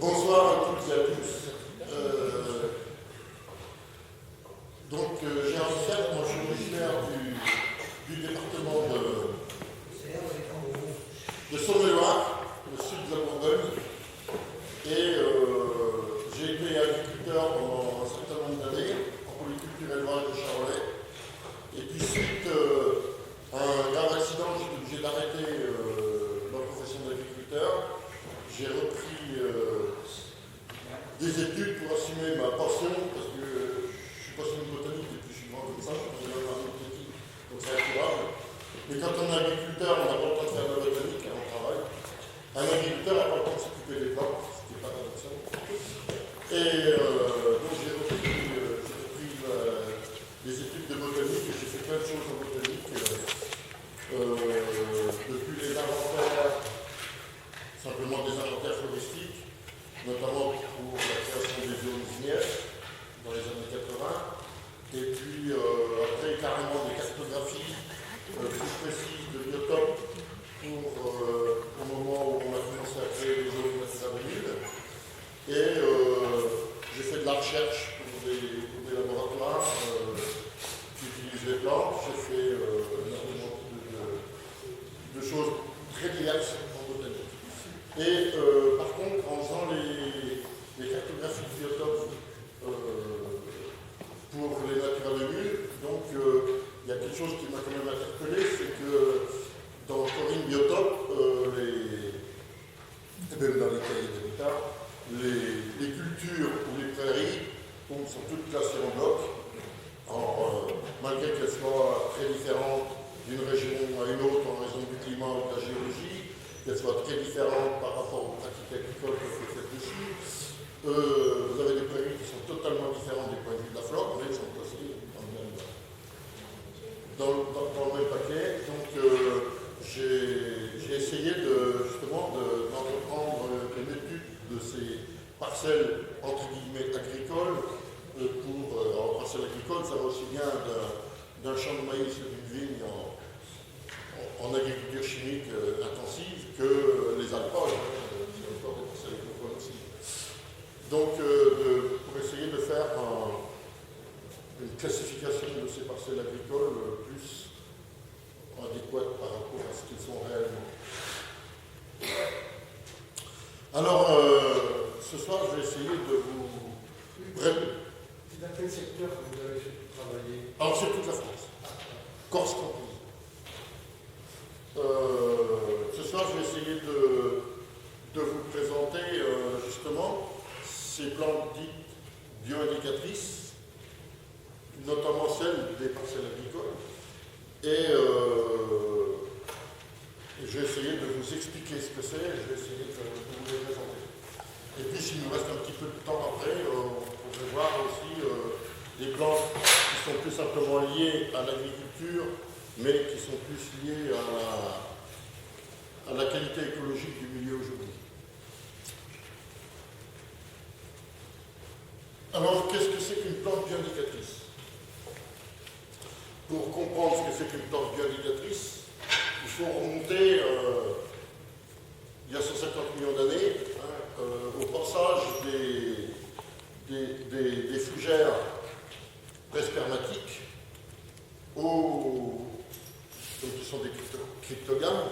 Bonsoir à toutes et à tous. J'ai un cercle, moi je suis originaire du département de Saône-et-Loire, le sud de la Bourgogne, et j'ai été agriculteur pendant un certain nombre d'années en polyculture élevage de Charolais. Et puis suite à un grave accident, j'étais obligé d'arrêter ma profession d'agriculteur. J'ai repris des études pour assumer ma passion, parce que je suis passionné de botanique et puis je suis grand comme ça, je suis un petit, donc c'est incroyable. Mais quand on est agriculteur, on n'a pas le temps de faire de la botanique, on travaille. Un agriculteur n'a pas le temps de s'occuper des plantes, ce qui n'est pas l'adoption. Et donc j'ai repris des études de botanique et j'ai fait plein de choses en botanique. Depuis les inventaires, simplement des inventaires floristiques, notamment pour la création des géolysinières dans les années 80, et puis après carrément des cartographies plus précises de biotopes au moment où on a commencé à créer les zones naturelles humides. Et j'ai fait de la recherche pour des laboratoires qui utilisent les plantes. J'ai fait énormément de choses très diverses en botanique. Et par contre, en faisant les cartographies de biotopes pour les naturales humides, donc il y a quelque chose qui m'a quand même interpellé, c'est que dans Corinne Biotope, et même dans les cahiers d'habitat, les cultures ou les prairies sont toutes classées en blocs, malgré qu'elles soient très différentes d'une région à une autre en raison du climat ou de la géologie, qu'elles soient très différentes par rapport aux pratiques agricoles qui sont faites dessus. Vous avez des prairies qui sont totalement différentes du point de vue de la flore, mais elles sont classées dans le même paquet. Donc j'ai essayé justement d'entreprendre une étude de ces parcelles entre guillemets agricoles. En parcelle agricole, ça va aussi bien d'un champ de maïs ou d'une vigne en agriculture chimique intensive que les alpages, qui ont encore des parcelles agricoles aussi. Donc, pour essayer de faire une classification de ces parcelles agricoles plus adéquate par rapport à ce qu'ils sont réellement. Alors, ce soir, je vais essayer de vous... Dans quel secteur vous avez travaillé? Alors, sur toute la France. Corse comprise. Ce soir, je vais essayer de vous présenter justement ces plantes dites bioindicatrices, notamment celles des parcelles agricoles. Et je vais essayer de vous expliquer ce que c'est, je vais essayer de vous les présenter. Et puis, s'il nous reste un petit peu de temps après, on pourrait voir aussi des plantes qui sont plus simplement liées à l'agriculture, mais qui sont plus liées à la qualité écologique du milieu aujourd'hui. Alors, qu'est-ce que c'est qu'une plante bioindicatrice? Pour comprendre ce que c'est qu'une plante bioindicatrice, il faut remonter il y a 150 millions d'années au passage des fougères prespermatiques qui sont des cryptogames,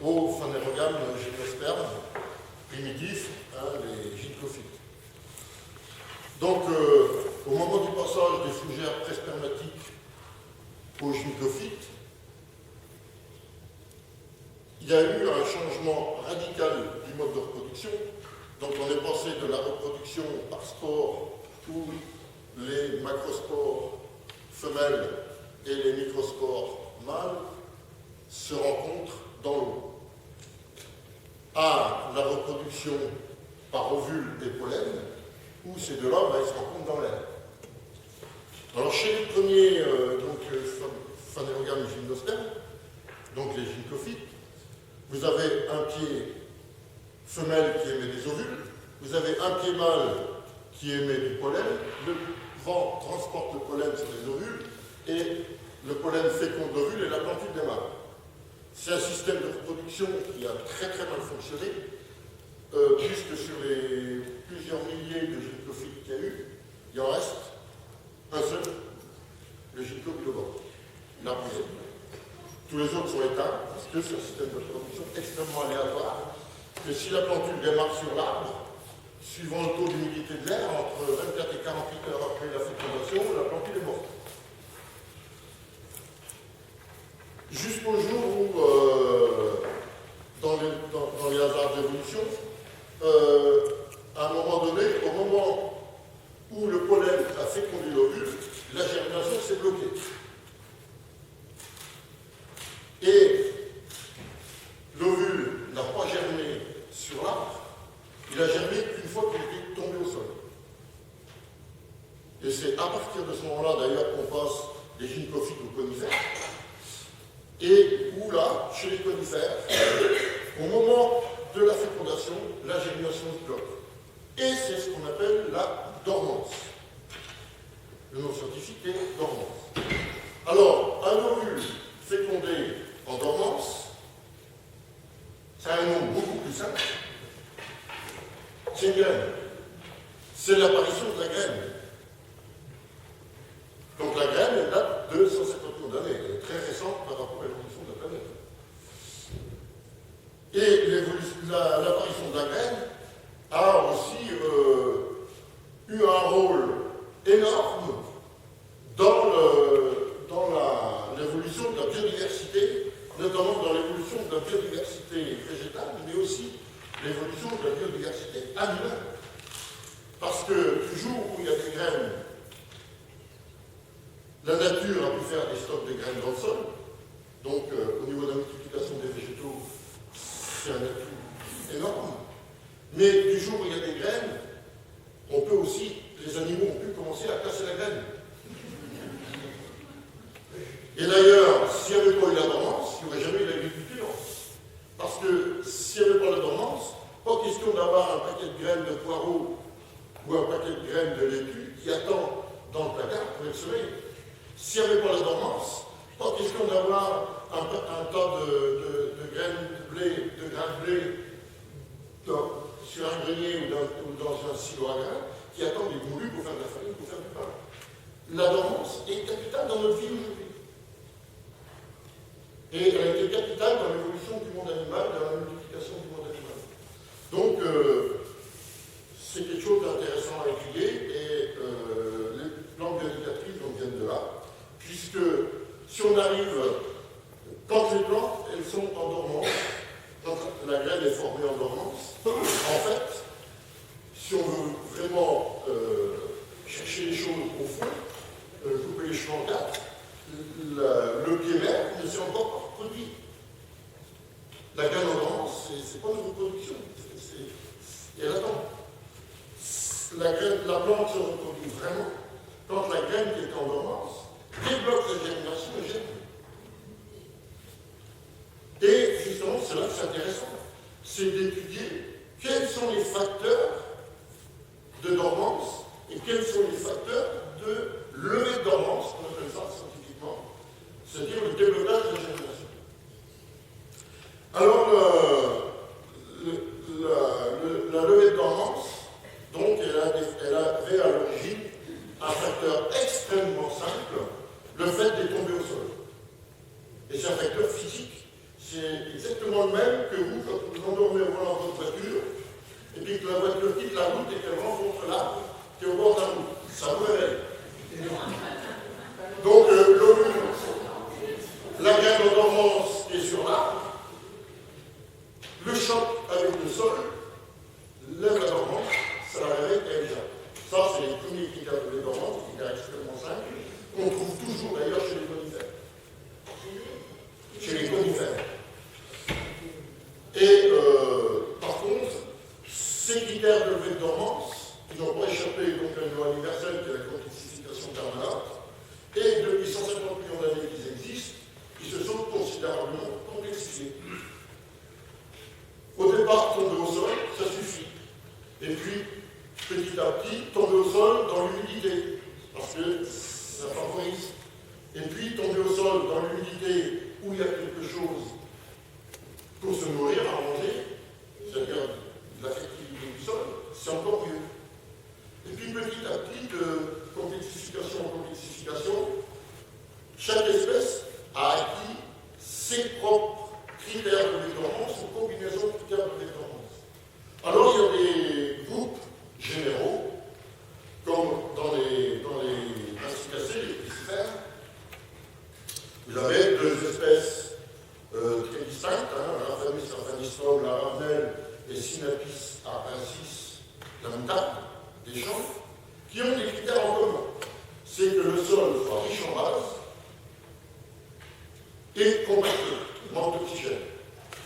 aux phanérogames gymnospermes primitifs, les gyncophytes. Donc, au moment du passage des fougères prespermatiques aux gyncophytes, il y a eu un changement radical du mode de reproduction. Donc on est passé de la reproduction par spore, où les macrospores femelles et les microspores mâles se rencontrent dans l'eau, à la reproduction par ovule et pollen, où ces deux-là, ils se rencontrent dans l'air. Alors chez les premiers phanérogames gymnospermes, donc les gyncophytes, vous avez un pied femelle qui émet des ovules, vous avez un pied mâle qui émet du pollen, le vent transporte le pollen sur les ovules, et le pollen féconde l'ovule et la plantule démarre. C'est un système de reproduction qui a très très mal fonctionné, puisque sur les plusieurs milliers de gynécophytes qu'il y a eu, il en reste un seul, le gynéco biloba. L'arbre est éteint. Tous les autres sont éteints parce que c'est un système de production extrêmement aléatoire. Que si la plantule démarre sur l'arbre, suivant le taux d'humidité de l'air, entre 24 et 48 heures après la fécondation, la plantule est morte. Jusqu'au jour où, dans les hasards d'évolution, à un moment donné, au moment où le pollen a fécondé l'ovule, la germination s'est bloquée. Et l'ovule n'a pas germé sur l'arbre, il a germé qu'une fois qu'il était tombé au sol. Et c'est à partir de ce moment-là, d'ailleurs, qu'on passe des gynécophytes aux conifères. Et où là, chez les conifères, au moment de la fécondation, la germination se bloque. Et c'est ce qu'on appelle la dormance. Le nom scientifique est dormance. Alors, un ovule fécondé en dormance, ça a un nom beaucoup plus simple. C'est une graine. C'est l'apparition de la graine. Donc la graine, elle date de 150 millions d'années. Elle est très récente par rapport à l'évolution de la planète. Et l'apparition de la graine a aussi eu un rôle énorme dans l'évolution de la biodiversité, notamment dans l'évolution de la biodiversité végétale, mais aussi l'évolution de la biodiversité animale. Parce que toujours où il y a des graines, la nature a pu faire des stocks de graines dans le sol. Donc, au niveau de la multiplication des végétaux, c'est un atout énorme. Mais du jour où il y a des graines, on peut aussi, les animaux ont pu commencer à casser la graine. Et d'ailleurs, s'il n'y avait pas eu la dormance, il n'y aurait jamais eu l'agriculture. Parce que s'il n'y avait pas la dormance, pas question d'avoir un paquet de graines de poireaux ou un paquet de graines de laitue qui attend dans le placard pour être semé. S'il n'y avait pas la dormance, pas question d'avoir un tas de graines de blé, de grains de blé sur un grenier ou dans un silo à grains qui attendent des moulus pour faire de la farine, pour faire du pain. La dormance est capitale dans notre vie aujourd'hui. Et elle a été capitale dans l'évolution du monde animal, dans la multiplication du monde animal. Donc, c'est quelque chose d'intéressant à étudier et les plantes biodicatrices viennent de là, puisque si on arrive, quand les plantes, elles sont en dormance, quand la graine est formée en dormance, en fait, si on veut vraiment chercher les choses au fond, couper les cheveux en quatre, le pied mère ne s'est encore pas reproduit. La graine en dormance, c'est pas une reproduction, elle attend. La plante se reproduit vraiment quand la graine qui est en dormance débloque la germination et germe. Et justement, c'est là que c'est intéressant, c'est d'étudier quels sont les facteurs de dormance et quels sont les facteurs de levée de dormance, on appelle ça scientifiquement, c'est-à-dire le déblocage de la germination. Alors, la levée de dormance, donc, elle avait à l'origine un facteur extrêmement simple, le fait d'être tombé au sol. Et c'est un facteur physique. C'est exactement le même que vous, quand vous vous endormez au volant de votre voiture, et puis que la voiture quitte la route et qu'elle rencontre l'arbre qui est au bord de la route. Ça vous réveille. Donc, l'ovule, la graine en dormance est sur l'arbre, le choc avec le sol lève la dormance, ça la réveille et elle jappe. Ça, c'est les premiers critères de dormance, des critères extrêmement simples, qu'on trouve toujours d'ailleurs chez les conifères. Chez les conifères. Et par contre, ces critères de levée de dormance, ils n'ont pas échappé donc à une loi universelle qui est la complexification permanente, et depuis 150 millions d'années qu'ils existent, ils se sont considérablement complexifiés. Au départ, tomber au sol, ça suffit. Et puis, petit à petit, tomber au sol dans l'humidité, parce que ça favorise. Et puis, tomber au sol dans l'humidité où il y a quelque chose pour se nourrir, à manger, c'est-à-dire de la Synapis arvensis, la montagne, des champs, qui ont des critères en commun. C'est que le sol soit riche en base et compacté, manque d'oxygène.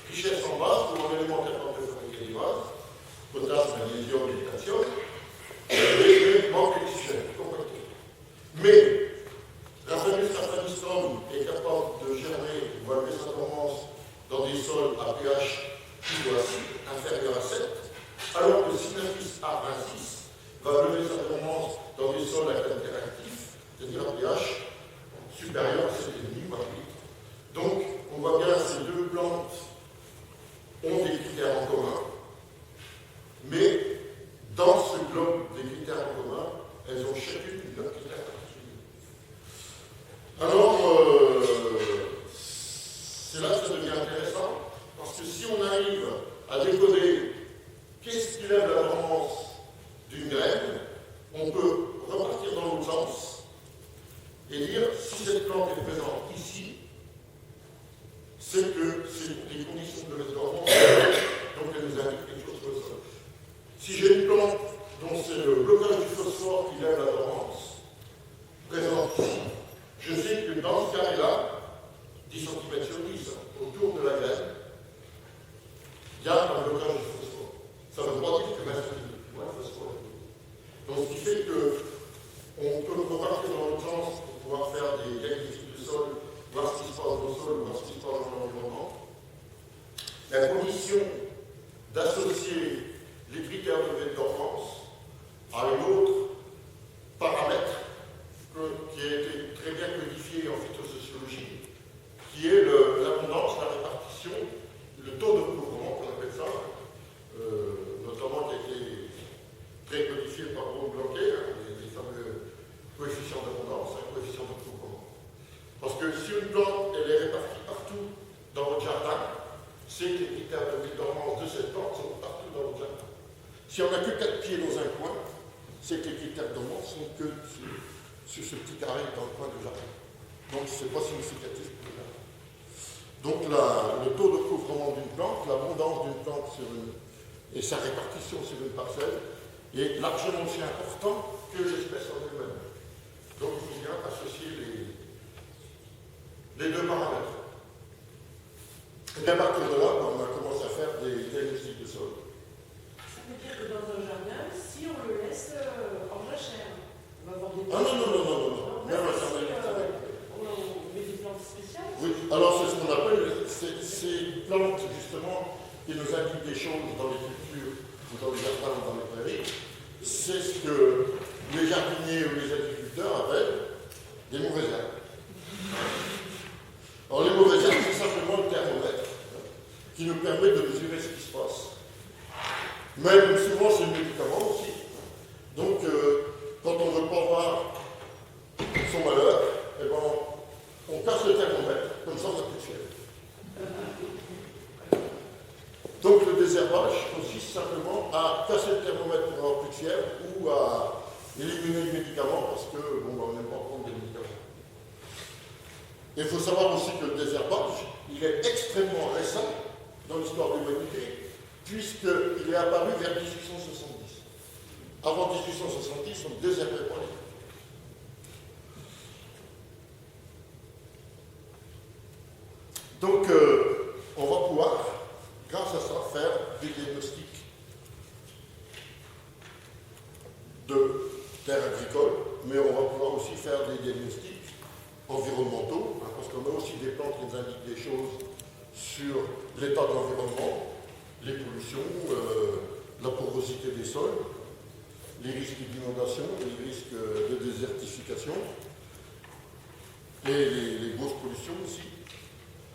Richesse en base pour un élément capable de fabriquer des bases, potasse, magnésium et calcium, et manque d'oxygène, compacté. Mais Raphanus raphanistrum est capable de germer ou élever sa dormance dans des sols à pH plus ou acide, inférieur à 7, alors que Synapis arvensis va lever sa dormance dans des sols à caractère actif, c'est-à-dire à pH supérieur à 7,5 par litre. Donc, on voit bien ces deux plantes ont des critères en commun, mais dans ce globe des critères en commun, elles ont chacune leurs critères particuliers. Alors, c'est là que ça devient intéressant, parce que si on arrive à décoder qu'est-ce qui lève la dormance d'une graine, on peut repartir dans l'autre sens et dire si cette plante est présente ici, c'est que c'est les conditions de la dormance, donc elle nous indique quelque chose sur le sol. Si j'ai une plante dont c'est le blocage du phosphore qui lève la dormance, présente ici, je sais que dans ce carré-là, 10 cm sur 10, autour de la graine, il y a un blocage du phosphore. Ça ne veut pas dire que la graine est moins de phosphore. Donc, ce qui fait qu'on peut repartir dans l'autre sens pour pouvoir faire des diagnostics de sol, voir ce qui se passe au sol, voir ce qui se passe dans l'environnement. La condition d'associer les critères de dormance à un autre paramètre qui a été très bien codifié en phytosociologie, qui est l'abondance, la répartition, le taux de recouvrement, qu'on appelle ça, notamment qui a été très codifié par Braun Blanquet, les fameux coefficients d'abondance, coefficients de recouvrement. Parce que si une plante, elle est répartie partout dans votre jardin, c'est que les critères de dormance de cette plante sont partout dans votre jardin. Si on n'a que 4 pieds dans un coin, c'est que les critères de dormance sont que sur ce petit carré dans le coin du jardin. Donc, ce n'est pas significatif pour le jardin. Donc, le taux de recouvrement d'une plante, l'abondance d'une plante et sa répartition sur une parcelle est largement aussi important que l'espèce en elle-même. Donc, il faut bien associer les deux paramètres. Et à partir de là, on a commencé à faire des diagnostics de sol. Ça veut dire que dans un jardin, si on le laisse en jachère, on va avoir des Ah non. Même si on met des plantes spéciales. Oui, alors c'est ce qu'on appelle ces plantes justement qui nous indiquent des choses dans les cultures ou dans les jardins ou dans les prairies. C'est ce que les jardiniers ou les agriculteurs appellent des mauvaises herbes. Alors les mauvaises herbes, c'est simplement le thermomètre qui nous permet de mesurer ce qui se passe. Même souvent c'est le médicament aussi. Donc quand on ne veut pas voir son malheur, eh ben, on casse le thermomètre, comme ça on n'a plus de fièvre. Donc le désherbage consiste simplement à casser le thermomètre pour avoir plus de fièvre ou à éliminer le médicament parce que on n'aime pas prendre des médicaments. Il faut savoir aussi que le désherbage, il est extrêmement récent dans l'histoire de l'humanité, puisqu'il est apparu vers 1870. Avant 1870, on ne désherbait pas les plantes. Donc, on va pouvoir, grâce à ça, faire des diagnostics de terres agricoles, mais on va pouvoir aussi faire des diagnostics environnementaux, parce qu'on a aussi des plantes qui nous indiquent des choses sur l'état de l'environnement, les pollutions, la porosité des sols, les risques d'inondation, les risques de désertification, et les grosses pollutions aussi.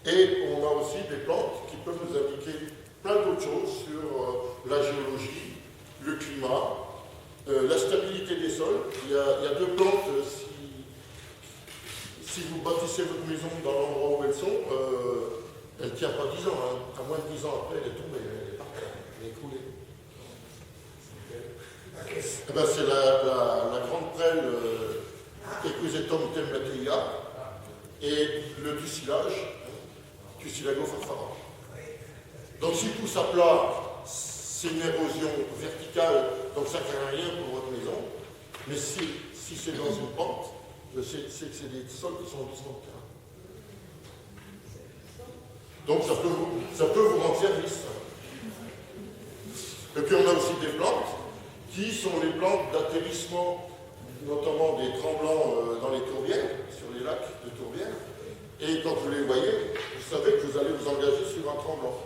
Et on a aussi des plantes qui peuvent nous indiquer plein d'autres choses sur la géologie, le climat, la stabilité des sols. Il y a deux plantes, si vous bâtissez votre maison dans l'endroit où elles sont, elle ne tient pas 10 ans. Hein. À moins de 10 ans après, elle est tombée, elle est par terre, elle est écroulée. Eh ben, c'est la grande prêle Equisetum temnateia et le tucilage, Tucilago farfara. Donc, s'il pousse à plat, c'est une érosion verticale, donc ça ne fait rien pour votre maison. Mais si c'est dans une pente, c'est que c'est des sols qui sont en glissement de terrain. Donc ça peut vous rendre service. Et puis on a aussi des plantes qui sont les plantes d'atterrissement, notamment des tremblants dans les tourbières, sur les lacs de tourbières. Et quand vous les voyez, vous savez que vous allez vous engager sur un tremblant.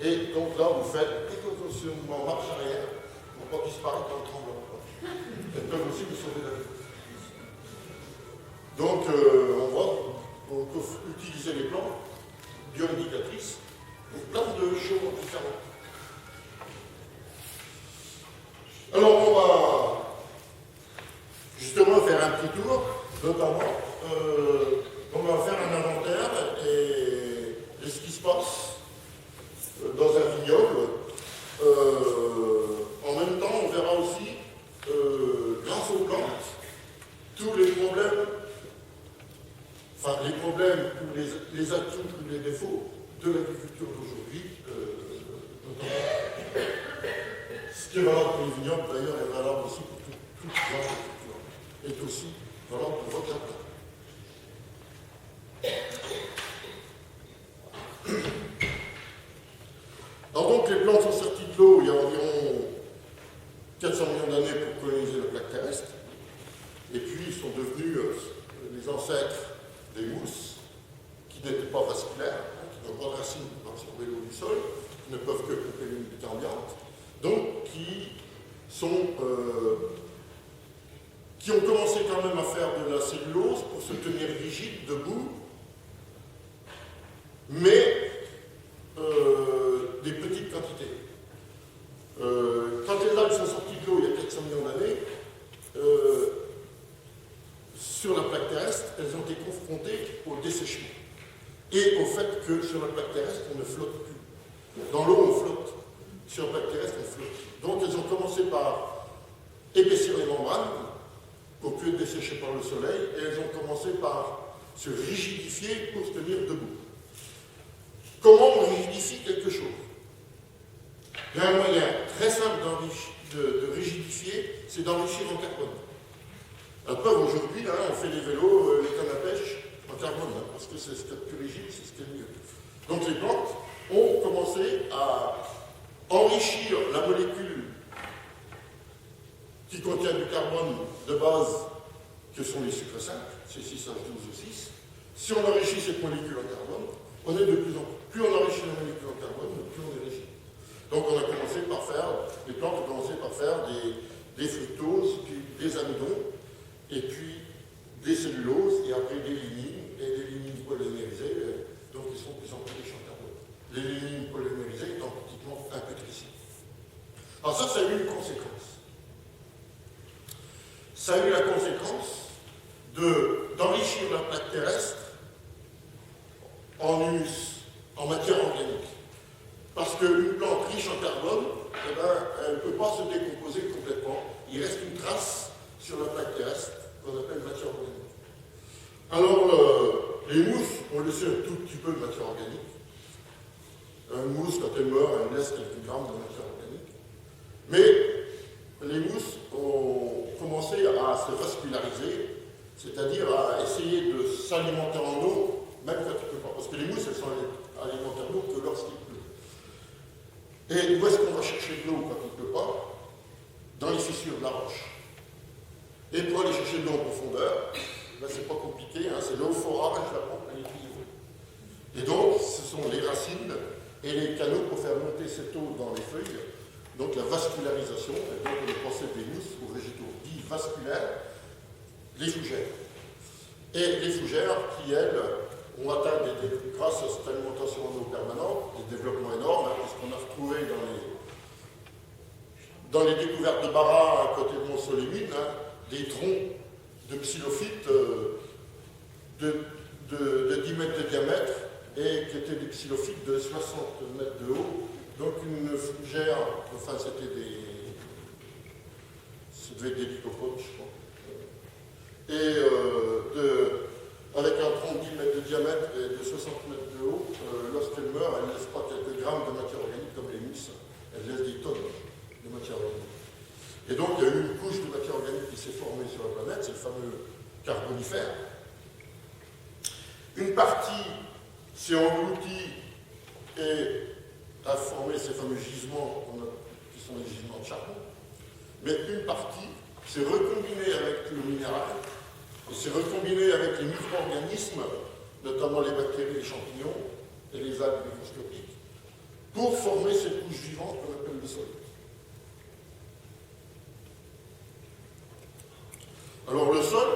Et donc là, vous faites précautionnement marche arrière pour pas disparaître dans le tremblant. Elles peuvent aussi vous sauver la vie. Donc, on peut utiliser les plantes bioindicatrices pour plein de choses différentes. Alors, on va justement faire un petit tour, notamment, on va faire un inventaire et ce qui se passe dans un vignoble. En même temps, on verra aussi, grâce aux plantes, tous les problèmes, ou les atouts ou les défauts de l'agriculture d'aujourd'hui, notamment. Ce qui est valable pour les vignobles, d'ailleurs, est valable aussi pour toute l'agriculture, est aussi valable pour votre jardin. Alors donc, les plantes sont sorties de l'eau il y a environ 400 millions d'années pour coloniser la plaque terrestre, et puis ils sont devenus les ancêtres des mousses, qui n'étaient pas vasculaires, qui n'ont pas de racines pour absorber l'eau du sol, qui ne peuvent que couper l'humidité ambiante, donc qui ont commencé quand même à faire de la cellulose pour se tenir rigide, debout, mais des petites quantités. Quand les algues sont sorties de l'eau il y a 400 millions d'années, sur la plaque terrestre, elles ont été confrontées au dessèchement et au fait que sur la plaque terrestre, on ne flotte plus. Dans l'eau, on flotte. Sur la plaque terrestre, on flotte. Donc, elles ont commencé par épaissir les membranes pour plus être desséchées par le soleil, et elles ont commencé par se rigidifier pour se tenir debout. Comment on rigidifie quelque chose? Il y a un moyen très simple de rigidifier, c'est d'enrichir en carbone. La preuve, aujourd'hui, on fait les vélos, les cannes à pêche en carbone, parce que c'est ce qui est plus rigide, c'est ce qui est mieux. Donc les plantes ont commencé à enrichir la molécule qui contient du carbone de base, que sont les sucres simples, C6H12O6. Si on enrichit cette molécule en carbone, on est de plus en plus on enrichit la molécule en carbone, plus on est rigide. Donc on a commencé par faire, les plantes ont commencé par faire des fructoses, puis des amidons, et puis des celluloses, et après des lignines, et des lignines polymérisées, donc ils sont de plus en plus riches en carbone. Les lignines polymérisées étant pratiquement impétricibles. Alors ça a eu une conséquence. Ça a eu la conséquence d'enrichir la plaque terrestre en humus, en matière organique. Parce qu'une plante riche en carbone, elle ne peut pas se décomposer complètement. Il reste une trace sur la plaque terrestre qu'on appelle matière organique. Alors, les mousses ont laissé un tout petit peu de matière organique. Une mousse, quand elle meurt, elle laisse quelques grammes de matière organique. Mais les mousses ont commencé à se vasculariser, c'est-à-dire à essayer de s'alimenter en eau, même quand il ne peut pas. Parce que les mousses, elles sont alimentées en eau que lorsqu'il pleut. Et où est-ce qu'on va chercher de l'eau quand il ne pleut pas? Dans les fissures de la roche. Et pour aller chercher de l'eau en profondeur, c'est pas compliqué, c'est l'eau forage, la pompe et les tuyaux. Et donc, ce sont les racines et les canaux pour faire monter cette eau dans les feuilles. Donc la vascularisation, et donc on procède des mousses aux végétaux dits vasculaires, les fougères. Et les fougères qui, elles, ont atteint grâce à cette alimentation en eau permanente, des développements énormes, puisqu'on a retrouvé dans les découvertes de Barra à côté de Mont-Solémine, des troncs de xylophytes de 10 mètres de diamètre et qui étaient des xylophytes de 60 mètres de haut. Donc une fougère, enfin ça devait être des lycopodes, je crois. Et avec un tronc de 10 mètres de diamètre et de 60 mètres de haut, lorsqu'elle meurt, elle ne laisse pas quelques grammes de matière organique comme les mousses, elle laisse des tonnes. Et donc, il y a eu une couche de matière organique qui s'est formée sur la planète, c'est le fameux carbonifère. Une partie s'est engloutie et a formé ces fameux gisements qui sont les gisements de charbon. Mais une partie s'est recombinée avec le minéral, et s'est recombinée avec les micro-organismes, notamment les bactéries, les champignons et les algues microscopiques, pour former cette couche vivante qu'on appelle le sol. Alors le sol,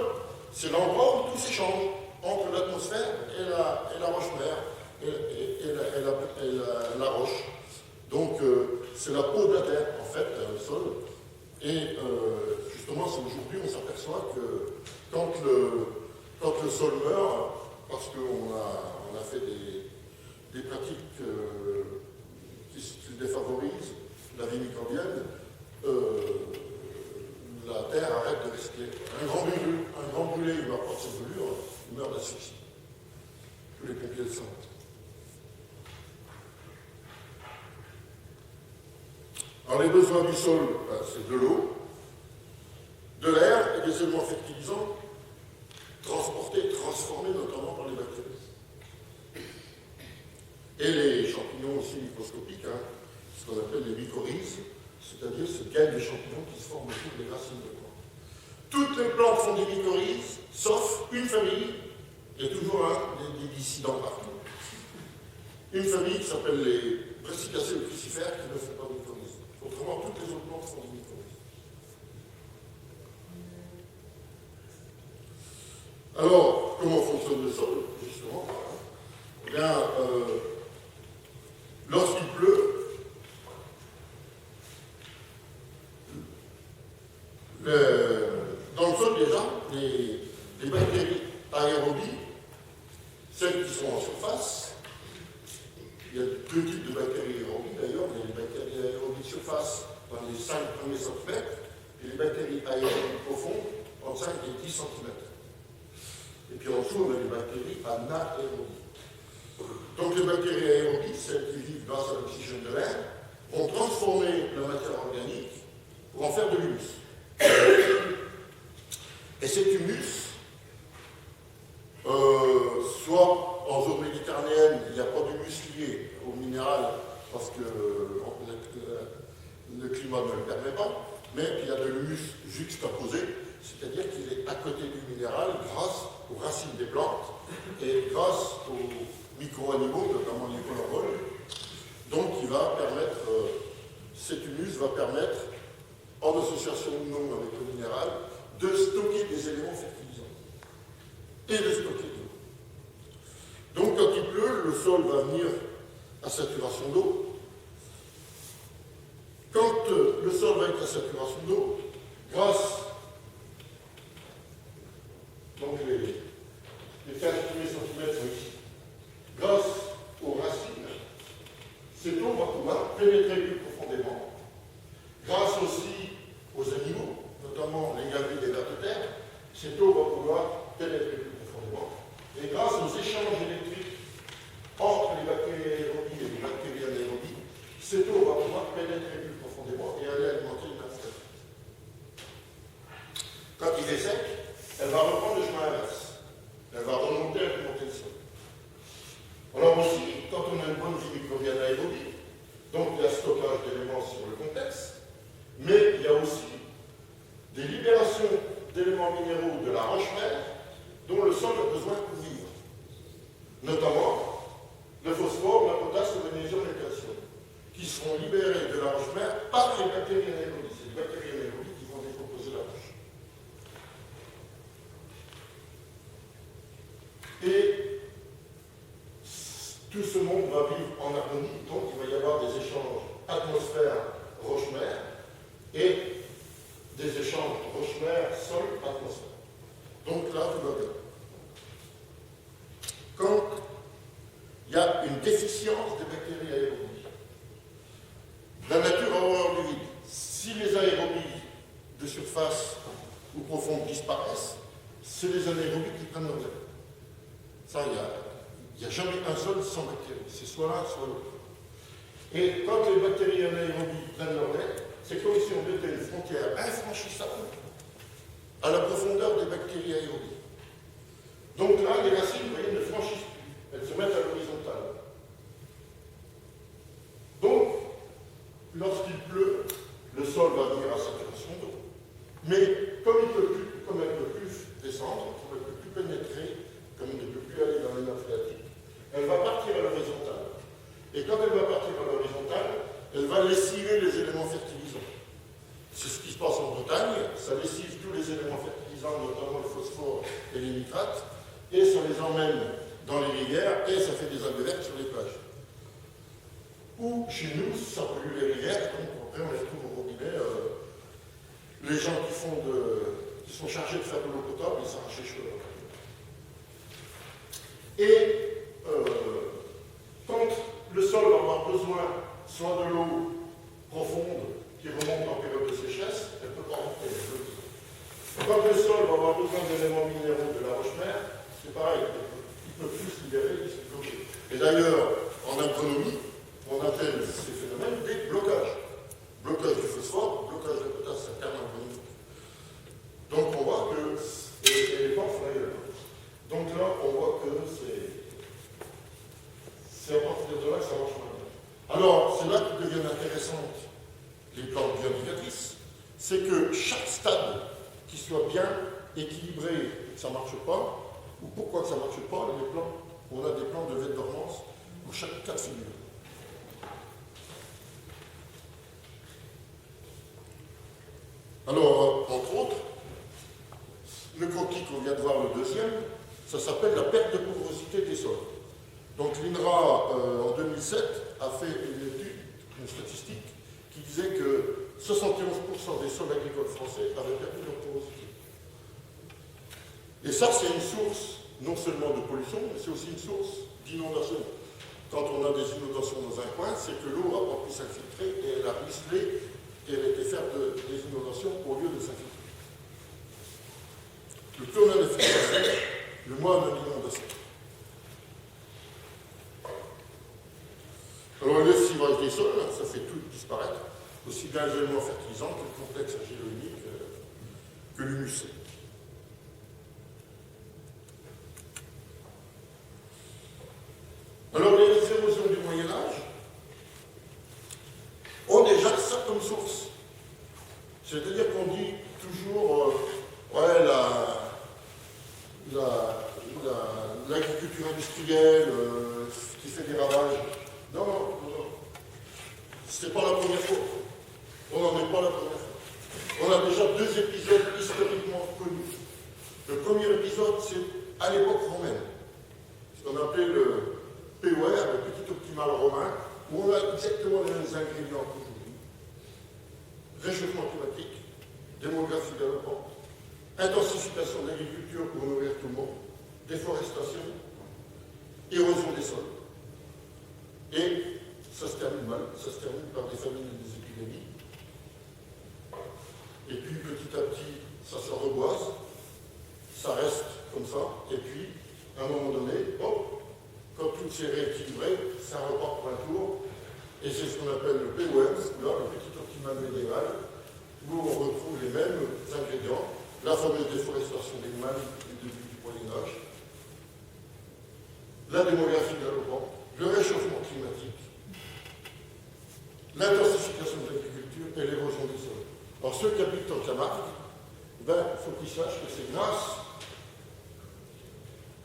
c'est l'endroit où tout s'échange entre l'atmosphère et la roche-mère, et la roche. Donc c'est la peau de la terre, en fait, le sol. Et justement, c'est aujourd'hui, on s'aperçoit que quand le sol meurt, parce qu'on a fait des pratiques qui défavorisent la vie microbienne, la terre arrête de respirer. Un grand brûlé, il meurt pas de ses brûlures, il meurt d'asphyxie. Tous les pompiers le sentent. Alors les besoins du sol, c'est de l'eau, de l'air et des éléments fertilisants transportés, transformés notamment par les bactéries. Et les champignons aussi microscopiques, ce qu'on appelle les mycorhizes, c'est-à-dire ce gaine de champignons qui se forment autour des racines de plantes. Toutes les plantes font des mycorhizes, sauf une famille, il y a toujours des dissidents partout. Une famille qui s'appelle les brassicacées ou crucifères qui ne font pas de mycorhizes. Autrement, toutes les autres plantes font des mycorhizes. Alors, comment fonctionne le sol, justement? Eh bien, lorsqu'il pleut, dans le sol, déjà, les bactéries aérobies, celles qui sont en surface, il y a deux types de bactéries aérobies d'ailleurs, il y a les bactéries aérobies de surface dans les 5 premiers centimètres, et les bactéries aérobies profondes entre 5 et 10 centimètres. Et puis en dessous, on a les bactéries anaérobies. Donc les bactéries aérobies, celles qui vivent grâce à l'oxygène de l'air, vont transformer la matière organique pour en faire de l'humus. Et cet humus, soit en zone méditerranéenne, il n'y a pas d'humus lié au minéral parce que le climat ne le permet pas, mais il y a de l'humus juxtaposé, c'est-à-dire qu'il est à côté du minéral grâce aux racines des plantes et grâce aux micro-animaux, notamment les collemboles. Donc il va permettre, cet humus va permettre, en association ou non avec le minéral, de stocker des éléments fertilisants et de stocker de l'eau. Donc quand il pleut, le sol va venir à saturation d'eau. Quand le sol va être à saturation d'eau, grâce donc les 15 premiers centimètres sont ici, grâce aux racines, cette eau va pouvoir pénétrer plus profondément. Grâce aussi aux animaux, notamment les galeries des vers de terre, cette eau va pouvoir pénétrer plus profondément. Et grâce aux échanges électriques entre les bactéries aérobies et les bactéries anaérobies, cette eau va pouvoir pénétrer plus profondément et aller alimenter les nappes phréatiques. Quand il est sec, elle va reprendre le chemin inverse. Elle va remonter, alimenter le sol. Alors aussi, quand on a une bonne vie microbienne aérobie, donc il y a stockage d'éléments sur le complexe, mais il y a aussi des libérations d'éléments minéraux de la roche-mère dont le sol a besoin pour vivre. Notamment le phosphore, la potasse, le magnésium et le calcium, qui seront libérés de la roche-mère par les bactéries anaérobies. C'est les bactéries anaérobies qui vont décomposer la roche. Et tout ce monde va vivre en harmonie, donc il va y avoir des échanges atmosphère-roche-mer et des échanges roche-mer-sol-atmosphère. Donc là, tout va bien. Quand il y a une déficience des bactéries aérobies, la nature a horreur du vide. Si les aérobies de surface ou profondes disparaissent, c'est les anaérobies qui prennent leur relais. Ça, il n'y a jamais un sol sans bactéries. C'est soit l'un, soit l'autre. Et quand les bactéries anaérobies prennent leur relais, c'est comme si on mettait une frontière frontière infranchissable à la profondeur des bactéries aérobies. Donc là, les racines, vous voyez, ne franchissent plus. Elles se mettent à l'horizontale. Donc, lorsqu'il pleut, le sol va venir à saturation d'eau. Mais comme elle ne peut plus descendre, comme elle ne peut plus pénétrer, comme elle ne peut plus aller dans les nappes phréatiques, elle va partir à l'horizontale. Et quand elle va partir à l'horizontale, elle va lessiver les éléments fertilisants. C'est ce qui se passe en Bretagne, ça lessive tous les éléments fertilisants, notamment le phosphore et les nitrates, et ça les emmène dans les rivières, et ça fait des algues vertes sur les plages. Ou chez nous, ça pollue les rivières, donc après on les retrouve au robinet. Les gens qui sont chargés de faire de l'eau potable, ils s'arrachent les cheveux. Et quand le sol va avoir besoin soit de l'eau profonde qui remonte en période de sécheresse, elle ne peut pas rentrer. Quand le sol va avoir besoin d'éléments minéraux de la roche-mère, c'est pareil, il ne peut plus se libérer, il se bloque. Et d'ailleurs, en agronomie, on appelle ces phénomènes des blocages. Blocage du phosphore, blocage de potasse, c'est terme agronomique. Donc on voit que, et les portes d'ailleurs. Donc là, on voit que c'est à partir de là que ça marche mal. Alors, c'est là que deviennent intéressantes les plantes bioindicatives. C'est que chaque stade qui soit bien équilibré et que ça ne marche pas, ou pourquoi que ça ne marche pas, les plans, on a des plans de veille dormance pour chaque cas de figure. Alors, entre autres, le croquis qu'on vient de voir, le deuxième, ça s'appelle la perte de porosité des sols. Donc l'INRA, en 2007, a fait une étude, une statistique, qui disait que 71% des sols agricoles français avaient perdu leur porosité. Et ça, c'est une source non seulement de pollution, mais c'est aussi une source d'inondation. Quand on a des inondations dans un coin, c'est que l'eau n'a pas pu s'infiltrer et elle a ruisselé et elle a été faire des inondations au lieu de s'infiltrer. Le plus on a d'infiltration, le moins on a d'inondation. Alors le lessivage des sols, ça fait tout disparaître, aussi bien les éléments fertilisants que le complexe argilo-humique, que l'humus. Alors les érosions du Moyen-Âge ont déjà ça comme source. C'est-à-dire qu'on dit toujours, ouais, l'agriculture industrielle qui fait des ravages. Non, non, non. Ce n'est pas la première fois. On n'en est pas la première fois. On a déjà deux épisodes historiquement connus. Le premier épisode, c'est à l'époque romaine. Ce qu'on appelait le POR, le petit optimal romain, où on a exactement les mêmes ingrédients qu'aujourd'hui. Réchauffement climatique, démographie galopante, intensification de l'agriculture pour nourrir tout le monde, déforestation, érosion des sols. Et ça se termine mal, ça se termine par des famines et des épidémies. Et puis petit à petit, ça se reboise, ça reste comme ça, et puis, à un moment donné, hop, quand tout s'est rééquilibré, ça repart pour un tour, et c'est ce qu'on appelle le POM, là, le petit optimal médiéval, où on retrouve les mêmes ingrédients, la fameuse déforestation des mâles du début du Moyen-Âge, la démographie galopante, le réchauffement climatique, l'intensification de l'agriculture et l'érosion des sols. Alors ceux qui habitent en Camargue, il faut qu'ils sachent que c'est grâce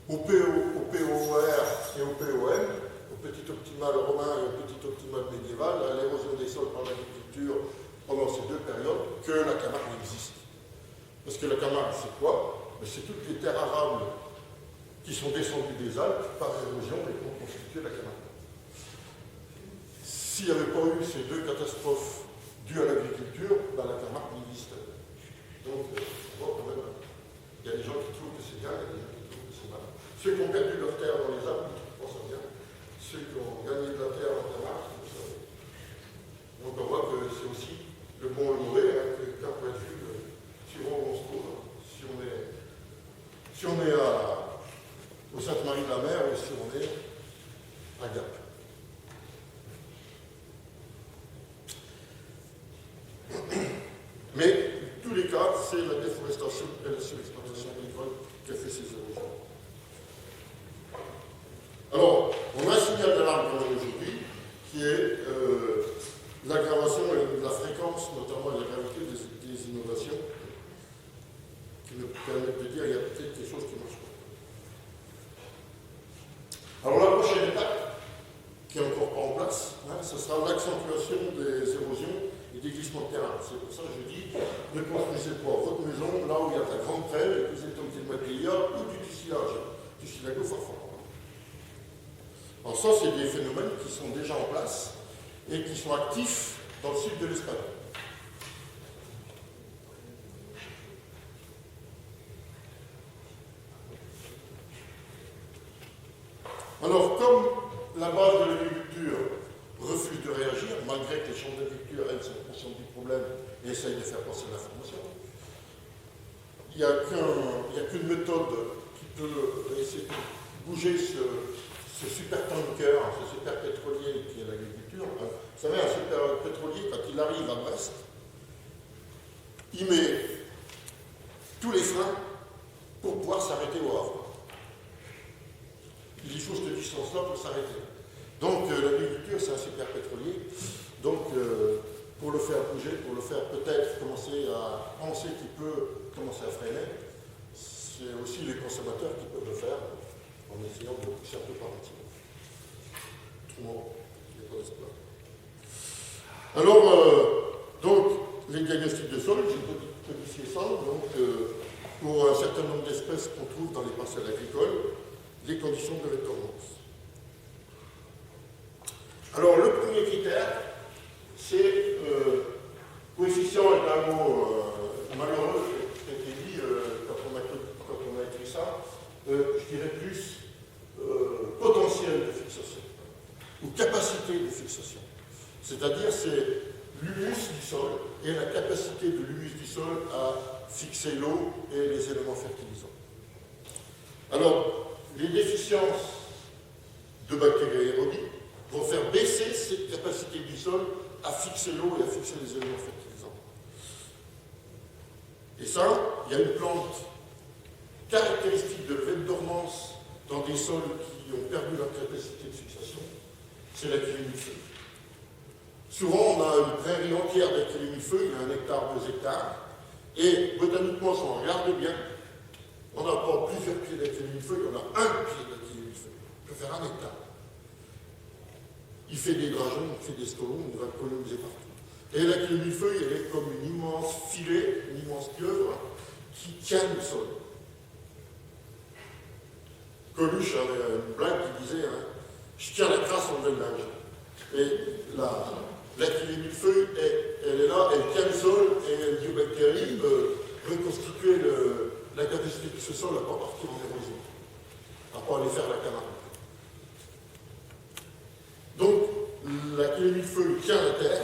au POR et au POM, au petit optimal romain et au petit optimal médiéval, à l'érosion des sols par l'agriculture pendant ces deux périodes, que la Camargue existe. Parce que la Camargue, c'est quoi? C'est toutes les terres arables qui sont descendues des Alpes par érosion et qui ont constitué la Camargue. S'il n'y avait pas eu ces deux catastrophes dues à l'agriculture, la Camargue n'existe. Donc, on voit quand même, il y a des gens qui trouvent que c'est bien, il y a des gens qui trouvent que c'est mal. Ceux qui ont perdu leur terre dans les Alpes, ils trouvent pas ça bien. Ceux qui ont gagné de la terre en Camargue, ils trouvent ça bien. Donc, on voit que c'est aussi le bon et le mauvais, hein, qu'un point de vue, suivant où on se trouve. Si on est au Sainte-Marie-de-la-Mer ou si on est à Gap. Mais tous les cas, c'est la déforestation et la surexploitation agricole qui a fait ces érosions. Alors, on a un signal d'alarme quand même aujourd'hui, qui est l'aggravation de la fréquence, notamment de la gravité des innovations, qui nous permettent de dire qu'il y a peut-être quelque chose qui ne marche pas. Alors la prochaine étape, qui est encore pas en place, ce sera l'accentuation des érosions et des glissements de terrain. C'est pour ça que je dis, ne construisez pas votre maison là où il y a de la grande prêle et que vous êtes obligé de mettre des liards ou du tissilage, du silago farfort. Alors ça, c'est des phénomènes qui sont déjà en place et qui sont actifs dans le sud de l'Espagne. Alors, comme la base de l'agriculture refuse de réagir, malgré que les chambres d'agriculture, elles, sont conscientes du problème et essayent de faire passer l'information, il n'y a qu'une méthode qui peut essayer de bouger ce super tanker, ce super pétrolier qui est l'agriculture. Vous savez, un super pétrolier, quand il arrive à Brest, il met tous les freins pour pouvoir s'arrêter au Havre. Il faut cette distance-là pour s'arrêter. Donc l'agriculture, c'est un super pétrolier. Donc pour le faire bouger, pour le faire peut-être commencer à penser qu'il peut commencer à freiner, c'est aussi les consommateurs qui peuvent le faire en essayant de pousser un peu par un petit peu. Autrement, il n'y a pas d'espoir. Alors, donc, les diagnostics de sol, j'ai codifié ça. Donc, pour un certain nombre d'espèces qu'on trouve dans les parcelles agricoles, les conditions de rétornance. Alors, le premier critère, c'est coefficient est un mot malheureux qui a été dit quand on a écrit ça, je dirais plus potentiel de fixation ou capacité de fixation. C'est-à-dire, c'est l'humus du sol et la capacité de l'humus du sol à fixer l'eau et les éléments fertilisants. Alors, les déficiences de bactéries aérobies vont faire baisser cette capacité du sol à fixer l'eau et à fixer les éléments fertilisants. Et ça, il y a une plante caractéristique de levée de dormance dans des sols qui ont perdu leur capacité de fixation, c'est l'aquilée-millefeuille. Souvent, on a une prairie entière d'aquilée-millefeuille, il y a 1 hectare, 2 hectares, et botaniquement, si on regarde bien, on n'a pas plusieurs pieds d'aquilée-millefeuille, on a un pied d'aquilée-millefeuille. On peut faire 1 hectare. Il fait des drageons, il fait des stolons, il va coloniser partout. Et l'aquilée-millefeuille, elle est comme une immense filet, une immense pieuvre qui tient le sol. Coluche avait une blague qui disait je tiens la crasse en le linge. Et l'aquilée-millefeuille, elle est là, elle tient le sol et elle dit aux bactéries reconstituer la capacité de ce sol à ne pas partir en érosion, à ne pas aller faire la canard. Donc, l'aquilée-millefeuille tient la terre,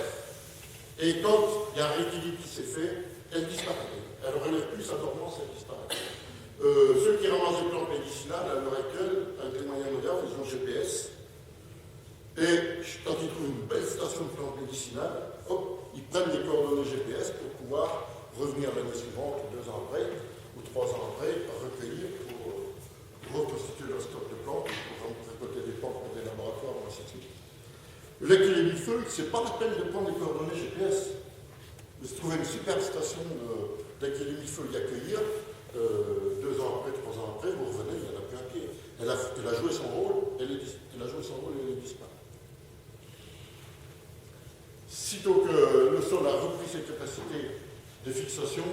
et quand il y a un rééquilibre qui s'est fait, elle disparaît. Elle ne relève plus sa dormance, elle disparaît. Ceux qui ramassent des plantes médicinales, à l'heure actuelle, avec les moyens modernes, ils ont GPS. Et quand ils trouvent une belle station de plantes médicinales, hop, ils prennent les coordonnées GPS pour pouvoir revenir l'année suivante, 2 ans après, ou 3 ans après, recueillir pour reconstituer leur stock de plantes, pour récolter des plantes pour des laboratoires, et ainsi de suite. L'aquilée-millefeuille, ce n'est pas la peine de prendre les coordonnées GPS. De se trouver une super station d'aquilée-millefeuille à cueillir, 2 ans après, 3 ans après, vous revenez, il n'y en a plus un pied. Elle a joué son rôle, elle est disparue. Sitôt que le sol a repris ses capacités de fixation,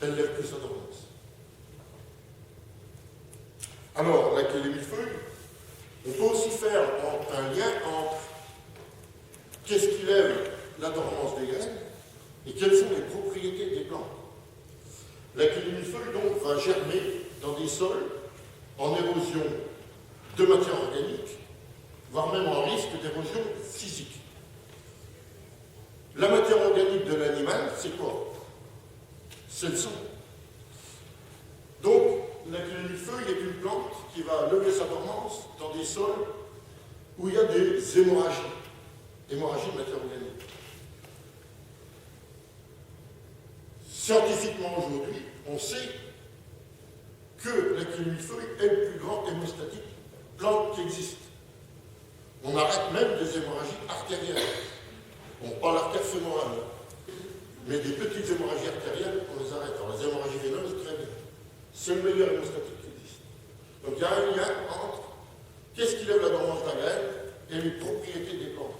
elle ne lève plus sa dormance. Alors, l'aquilée-millefeuille, on peut aussi faire un lien entre qu'est-ce qui lève la dormance des graines et quelles sont les propriétés des plantes. L'aquilée-millefeuille, donc, va germer dans des sols en érosion de matière organique, voire même en risque d'érosion physique. La matière organique de l'animal, c'est quoi? C'est le sang. Donc, l'aquilée-millefeuille est une plante qui va lever sa dormance dans des sols où il y a des hémorragies de matière organique. Scientifiquement aujourd'hui, on sait que la millefeuille est le plus grand hémostatique plante qui existe. On arrête même des hémorragies artérielles. On parle artère fémorale, mais des petites hémorragies artérielles, on les arrête. Alors les hémorragies veineuses, très bien. C'est le meilleur hémostatique qui existe. Donc il y a un lien entre qu'est-ce qui lève la dormance de la graine et les propriétés des plantes.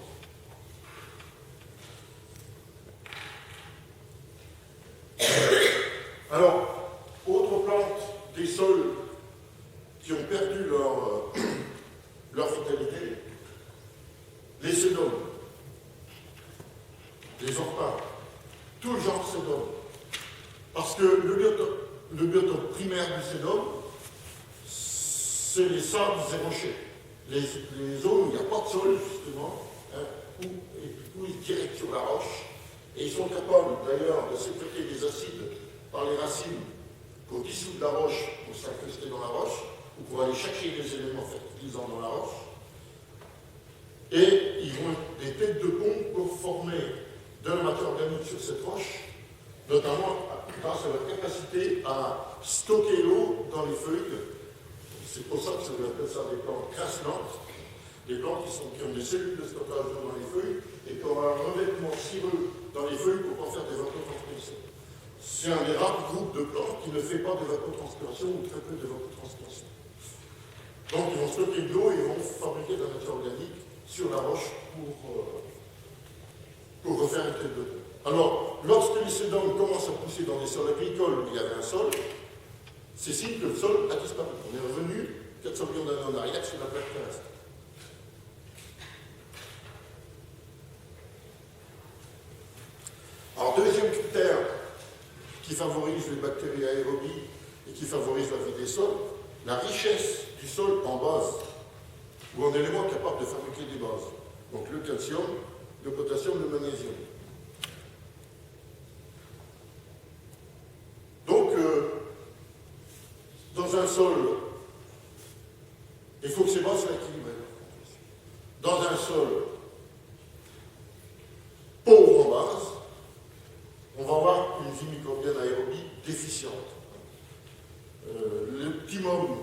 Alors, autre plante des sols qui ont perdu leur vitalité, les sédums, les orpins, tout le genre sédum. Parce que le biotope primaire du sédum, c'est les sables et rochers. Les zones où il n'y a pas de sol, justement, hein, où ils direct sur la roche, et ils sont capables d'ailleurs de sécréter des acides par les racines pour dissoudre la roche, pour s'incruster dans la roche, ou pour aller chercher des éléments fertilisants dans la roche. Et ils vont être des têtes de pont pour former de la matière organique sur cette roche, notamment grâce à leur capacité à stocker l'eau dans les feuilles. C'est pour ça que on appelle ça des plantes crasselantes, des plantes qui ont des cellules de stockage d'eau dans les feuilles et qui ont un revêtement cireux dans les feuilles pour pouvoir faire des evapotranspiration. C'est un des rares groupes de plantes qui ne fait pas d'evapotranspiration ou très peu d'evapotranspiration. Donc ils vont stocker de l'eau et ils vont fabriquer de la matière organique sur la roche pour refaire une tête de pont. Alors, lorsque les sédums commencent à pousser dans des sols agricoles où il y avait un sol, c'est signe que le sol a disparu. On est revenu 400 millions d'années en arrière sur la plaque terrestre. Alors, deuxième critère qui favorise les bactéries aérobies et qui favorise la vie des sols, la richesse du sol en base, ou en éléments capables de fabriquer des bases. Donc le calcium, le potassium, le magnésium. Donc, dans un sol, il faut que ces bases soient équilibrées. Dans un sol pauvre en base, on va avoir une vie microbienne aérobie déficiente. L'optimum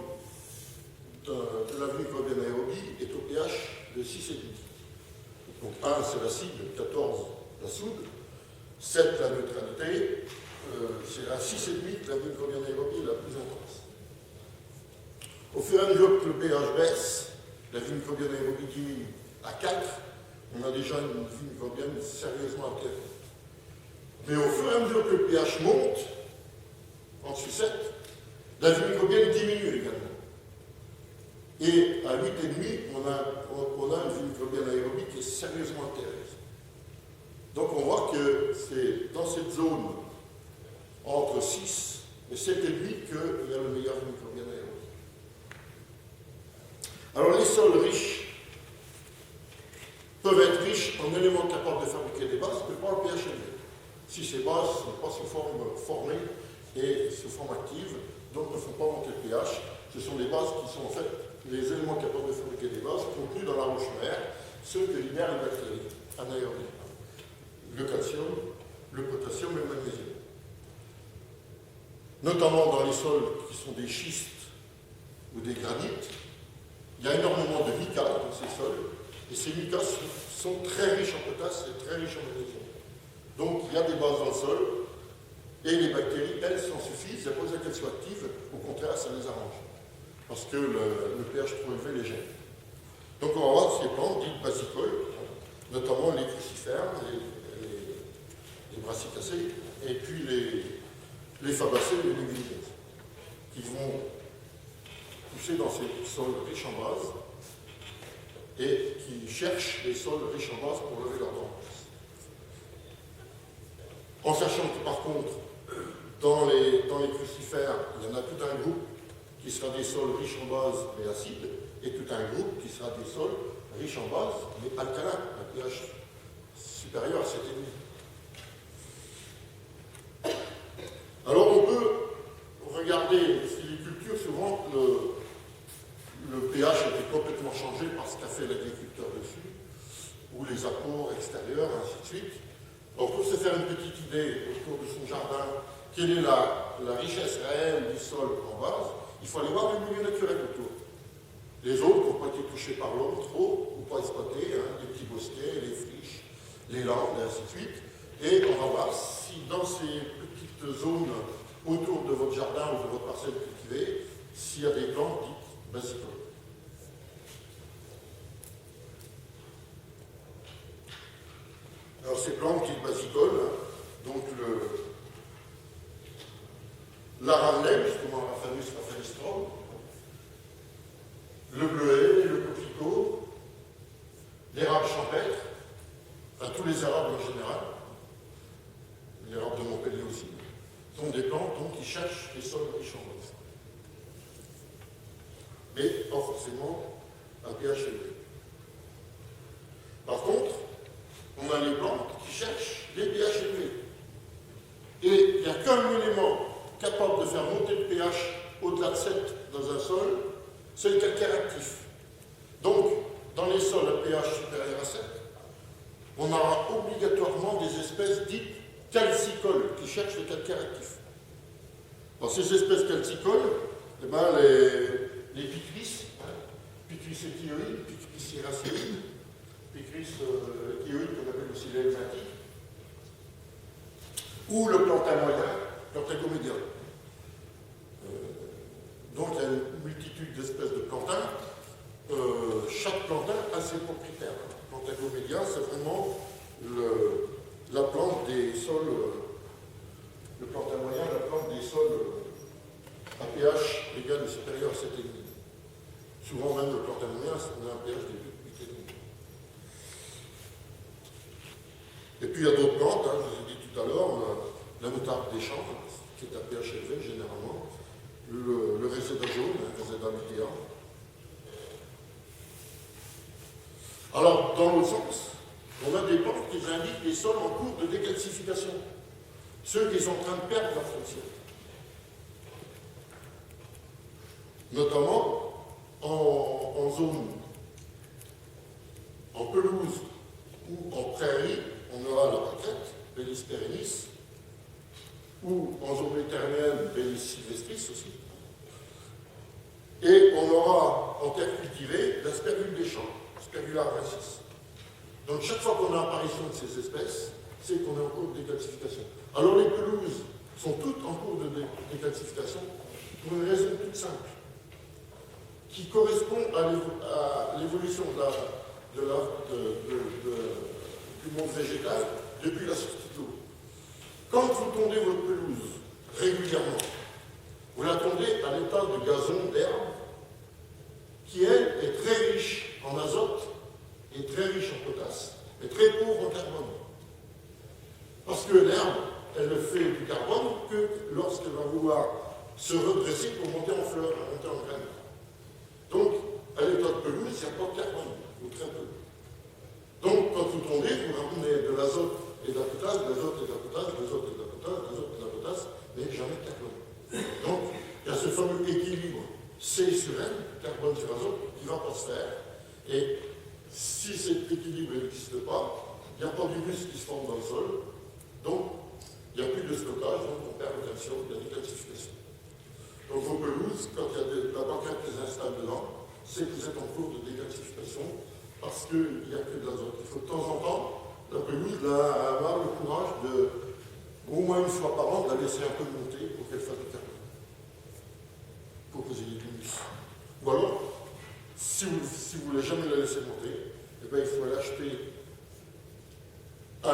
de la vie microbienne aérobie est au pH de 6,5. Donc 1 c'est l'acide, 14 la soude, 7 la neutralité, c'est à 6,5 que la vie microbienne aérobie est la plus intense. Au fur et à mesure que le pH baisse, la vie microbienne aérobie diminue. À 4, on a déjà une vie microbienne sérieusement altérée. Mais au fur et à mesure que le pH monte, en dessous 7, la vie microbienne diminue également. Et à 8,5, on a une vie microbienne aérobie qui est sérieusement altérée. Donc on voit que c'est dans cette zone entre 6 et 7,5 qu'il y a le meilleur vie microbienne aérobie. Alors les sols riches peuvent être riches en éléments capables de fabriquer des bases, mais pas le pH élevé. Si ces bases ne sont pas sous forme formée et sous forme active, donc ne font pas monter le pH, ce sont des bases qui sont en fait les éléments capables de fabriquer des bases contenus dans la roche mère, ceux que libèrent les bactéries anaérobies. Le calcium, le potassium et le magnésium. Notamment dans les sols qui sont des schistes ou des granites, il y a énormément de mica dans ces sols, et ces micas sont très riches en potasse et très riches en magnésium. Donc il y a des bases dans le sol, et les bactéries, elles, s'en suffisent, elles posent qu'elles soient actives, au contraire, ça les arrange. Parce que le pH trop élevé les gêne. Donc on va voir ces plantes dites basicoles, notamment les crucifères, les brassicacées, et puis les fabacées et les légumineuses, qui vont pousser dans ces sols riches en base et qui cherchent les sols riches en base pour lever leur dormance. En sachant que par contre, dans les crucifères, il y en a tout un groupe qui sera des sols riches en base mais acides, et tout un groupe qui sera des sols riches en base mais alcalins, un pH supérieur à 7,5. Alors on peut regarder les silicultures, souvent le pH était complètement changé par ce qu'a fait l'agriculteur dessus, ou les apports extérieurs, ainsi de suite. Alors pour se faire une petite idée autour de son jardin, quelle est la richesse réelle du sol en base, il faut aller voir le milieu naturel autour. Les autres n'ont pas été touchés par l'homme trop, ou pas exploités, les petits bosquets, les friches, les landes, et ainsi de suite. Et on va voir si dans ces petites zones autour de votre jardin ou de votre parcelle cultivée, s'il y a des plantes dites basicoles. Alors ces plantes dites basicoles, donc l'aranel, justement la fameuse Raphanistrum, le bleuet, le coquelicot, l'érable champêtre, enfin tous les érables en général, l'érable de Montpellier aussi, sont des plantes donc, qui cherchent les sols riches en eau. Mais pas forcément un pH élevé. Par contre, on a les plantes qui cherchent les pH élevés. Et il n'y a qu'un élément capable de faire monter le pH au-delà de 7 dans un sol, c'est le calcaire actif. Donc, dans les sols à pH supérieur à 7, on aura obligatoirement des espèces dites calcicoles qui cherchent le calcaire actif. Dans ces espèces calcicoles, eh ben, les picris, Picris éthioïde, Picris iracéide, Picris éthioïde qu'on appelle aussi l'helmatique, ou le plantain moyen, Plantagomédia. Donc il y a une multitude d'espèces de plantains. Chaque plantain a ses propriétaires. Plantagomédia, c'est vraiment la plante des sols, le plantain moyen, la plante des sols à pH égal ou supérieur à 7,5. Souvent même le plantain moyen, on a un pH de 8,5. Et puis il y a d'autres plantes, je vous ai dit tout à l'heure, la moutarde des champs, qui est à pH élevé généralement, le réséda jaune, réséda lutea. Alors, dans l'autre sens, on a des plantes qui indiquent les sols en cours de décalcification, ceux qui sont en train de perdre leur fonction. Notamment en zone, en pelouse ou en prairie, on aura la pâquerette, Bellis perennis, ou en zone méditerranéenne, Bellis sylvestris aussi. Et on aura en terre cultivée la spergule des champs, Spergula arvensis. Donc chaque fois qu'on a apparition de ces espèces, c'est qu'on est en cours de décalcification. Alors les pelouses sont toutes en cours de décalcification pour une raison toute simple, qui correspond à l'évolution du monde végétal depuis la sortie de l'eau. Quand vous tondez votre pelouse régulièrement, vous la tondez à l'état de gazon, d'herbe, qui elle est très riche en azote, et très riche en potasse, et très pauvre en carbone. Parce que l'herbe, elle ne fait du carbone que lorsqu'elle va vouloir se redresser pour monter en fleurs, monter en graines. Donc, à l'état de pelouse, il n'y a pas de carbone, ou très peu. Donc, quand vous tondez, vous ramenez de l'azote et de la potasse, de l'azote et de la potasse, de l'azote et de la potasse, de l'azote et de la potasse, mais jamais de carbone. Donc, il y a ce fameux équilibre C sur N, carbone sur azote, qui ne va pas se faire. Et si cet équilibre n'existe pas, il n'y a pas d'humus qui se forme dans le sol, donc il n'y a plus de stockage, donc on perd le calcium, il y a des calcifications. Donc vos pelouses, quand il y a de la banquette qui les installe dedans, c'est que vous êtes en cours de décalcification parce qu'il n'y a que de l'azote. Il faut de temps en temps, la pelouse avoir le courage de, au moins une fois par an, de la laisser un peu monter pour qu'elle fasse du carbone. Pour que vous ayez de l'humus. Ou alors, si vous ne voulez jamais la laisser monter, eh bien, il faut l'acheter à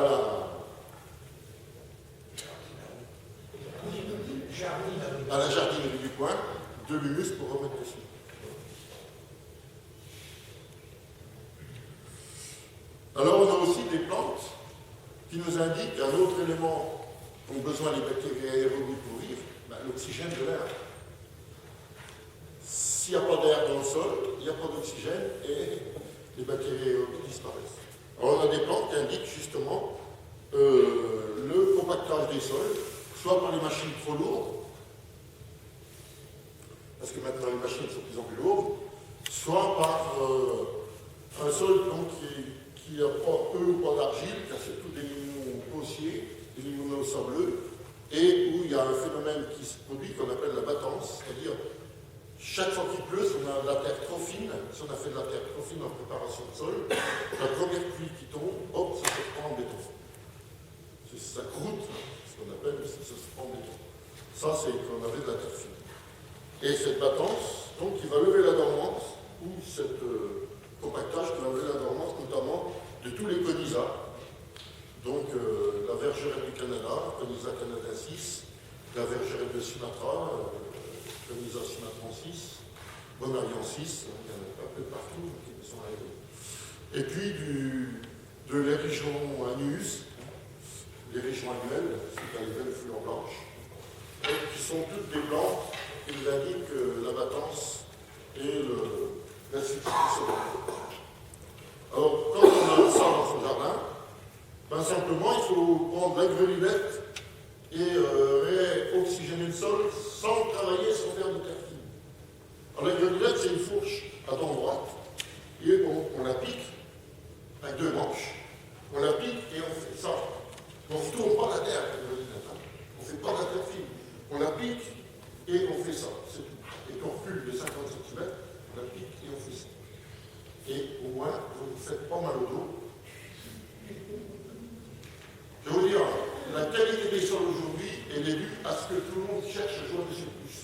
la jardinerie du coin, de l'humus pour remettre dessus. Alors, on a aussi des plantes qui nous indiquent un autre élément qu'ont besoin les bactéries aérobies pour vivre, l'oxygène de l'air. S'il n'y a pas d'air dans le sol, il n'y a pas d'oxygène et les bactéries aérobies disparaissent. Alors, on a des plantes qui indiquent justement le compactage des sols, soit par les machines trop lourdes, parce que maintenant les machines sont de plus en plus lourdes, soit par un sol donc, qui n'a pas peu ou pas d'argile, qui a surtout des minimums haussiers, sableux, et où il y a un phénomène qui se produit qu'on appelle la battance, c'est-à-dire chaque fois qu'il pleut, si on a de la terre trop fine, si on a fait de la terre trop fine en préparation de sol, la première pluie qui tombe, hop, ça se prend en béton. Ça croûte, ce qu'on appelle, ça se prend en béton. Ça, c'est qu'on avait de la terre fine. Et cette battance, donc, qui va lever la dormance, ou cette compactage qui va lever la dormance, notamment de tous les conisas. Donc, la vergeraie du Canada, Conisa canadensis, la vergeraie de Sumatra, Conisa sumatrensis, bonariensis, il y en a un peu partout qui sont arrivés. Et puis, de l'érigeon anus, l'érigeon annuel, c'est les belles fleurs blanches, qui sont toutes des plantes qui nous indiquent la battance et l'insuffisance du soleil. Alors, quand on a ça dans son jardin, ben simplement, il faut prendre la grelivette et réoxygéner le sol sans travailler, sans faire de terre fine. Alors, la grelivette, c'est une fourche à dents droite, et on la pique avec deux manches. On la pique et on fait ça. On ne retourne pas la terre, on ne fait pas la terre fine. On la pique et on fait ça, c'est tout. Et qu'on recule de 50 cm, on la pique et on fait ça. Et au moins, vous ne faites pas mal au dos. Je vais vous dire, la qualité des sols aujourd'hui, elle est due à ce que tout le monde cherche à jouer des surplus.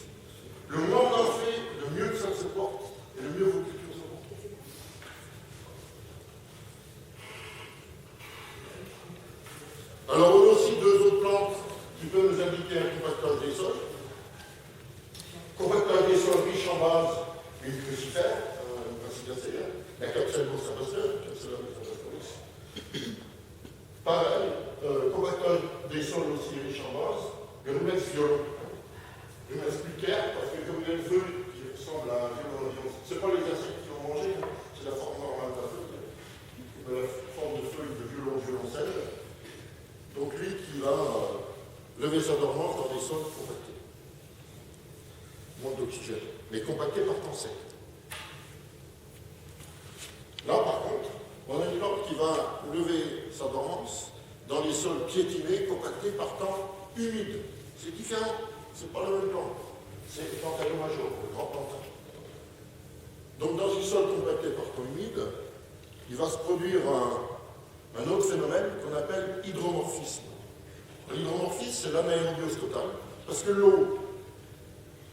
Le moins on en fait, le mieux que ça se porte, et le mieux vos cultures se portent. Alors, on a aussi deux autres plantes qui peuvent nous indiquer un compactage des sols. Compactage des sols riches en base, une crucifère, une bacillacea, la Capsellus sabacea, Capsellus sabastoris. Pareil, compactage des sols aussi riches en base, le rumex violon. Rumex pulcher, parce que comme il y a une feuille qui ressemble à un violon, ce n'est pas les insectes qui l'ont mangé, hein, c'est la forme normale de la feuille, la forme de feuille de violoncelle. Donc lui qui va lever sa dormance dans des sols compactés. Manque d'oxygène, mais compactés par temps sec. Là par contre, on a une plante qui va lever sa dormance dans les sols piétinés, compactés par temps humide. C'est différent, c'est pas la même plante. C'est le Plantago major, le grand plantain. Donc dans une sol compacté par temps humide, il va se produire un autre phénomène qu'on appelle hydromorphisme. L'hydromorphisme, c'est l'anaérobiose totale, parce que l'eau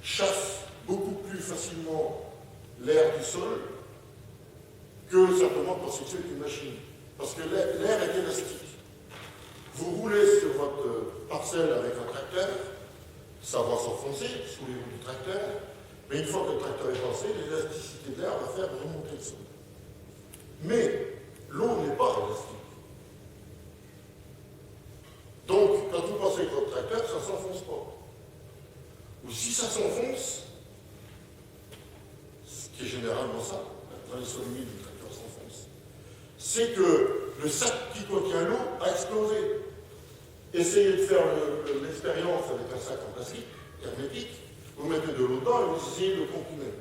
chasse beaucoup plus facilement l'air du sol que simplement pour s'effectuer avec une machine. Parce que l'air est élastique. Vous roulez sur votre parcelle avec un tracteur, ça va s'enfoncer sous les roues du tracteur, mais une fois que le tracteur est passé, l'élasticité de l'air va faire remonter le sol. Mais l'eau n'est pas élastique. Donc, quand vous passez avec votre tracteur, ça ne s'enfonce pas. Ou si ça s'enfonce, ce qui est généralement ça, dans les sols humides, le tracteur s'enfonce, c'est que le sac qui contient l'eau a explosé. Essayez de faire l'expérience avec un sac en plastique, hermétique, vous mettez de l'eau dedans et vous essayez de le comprimer.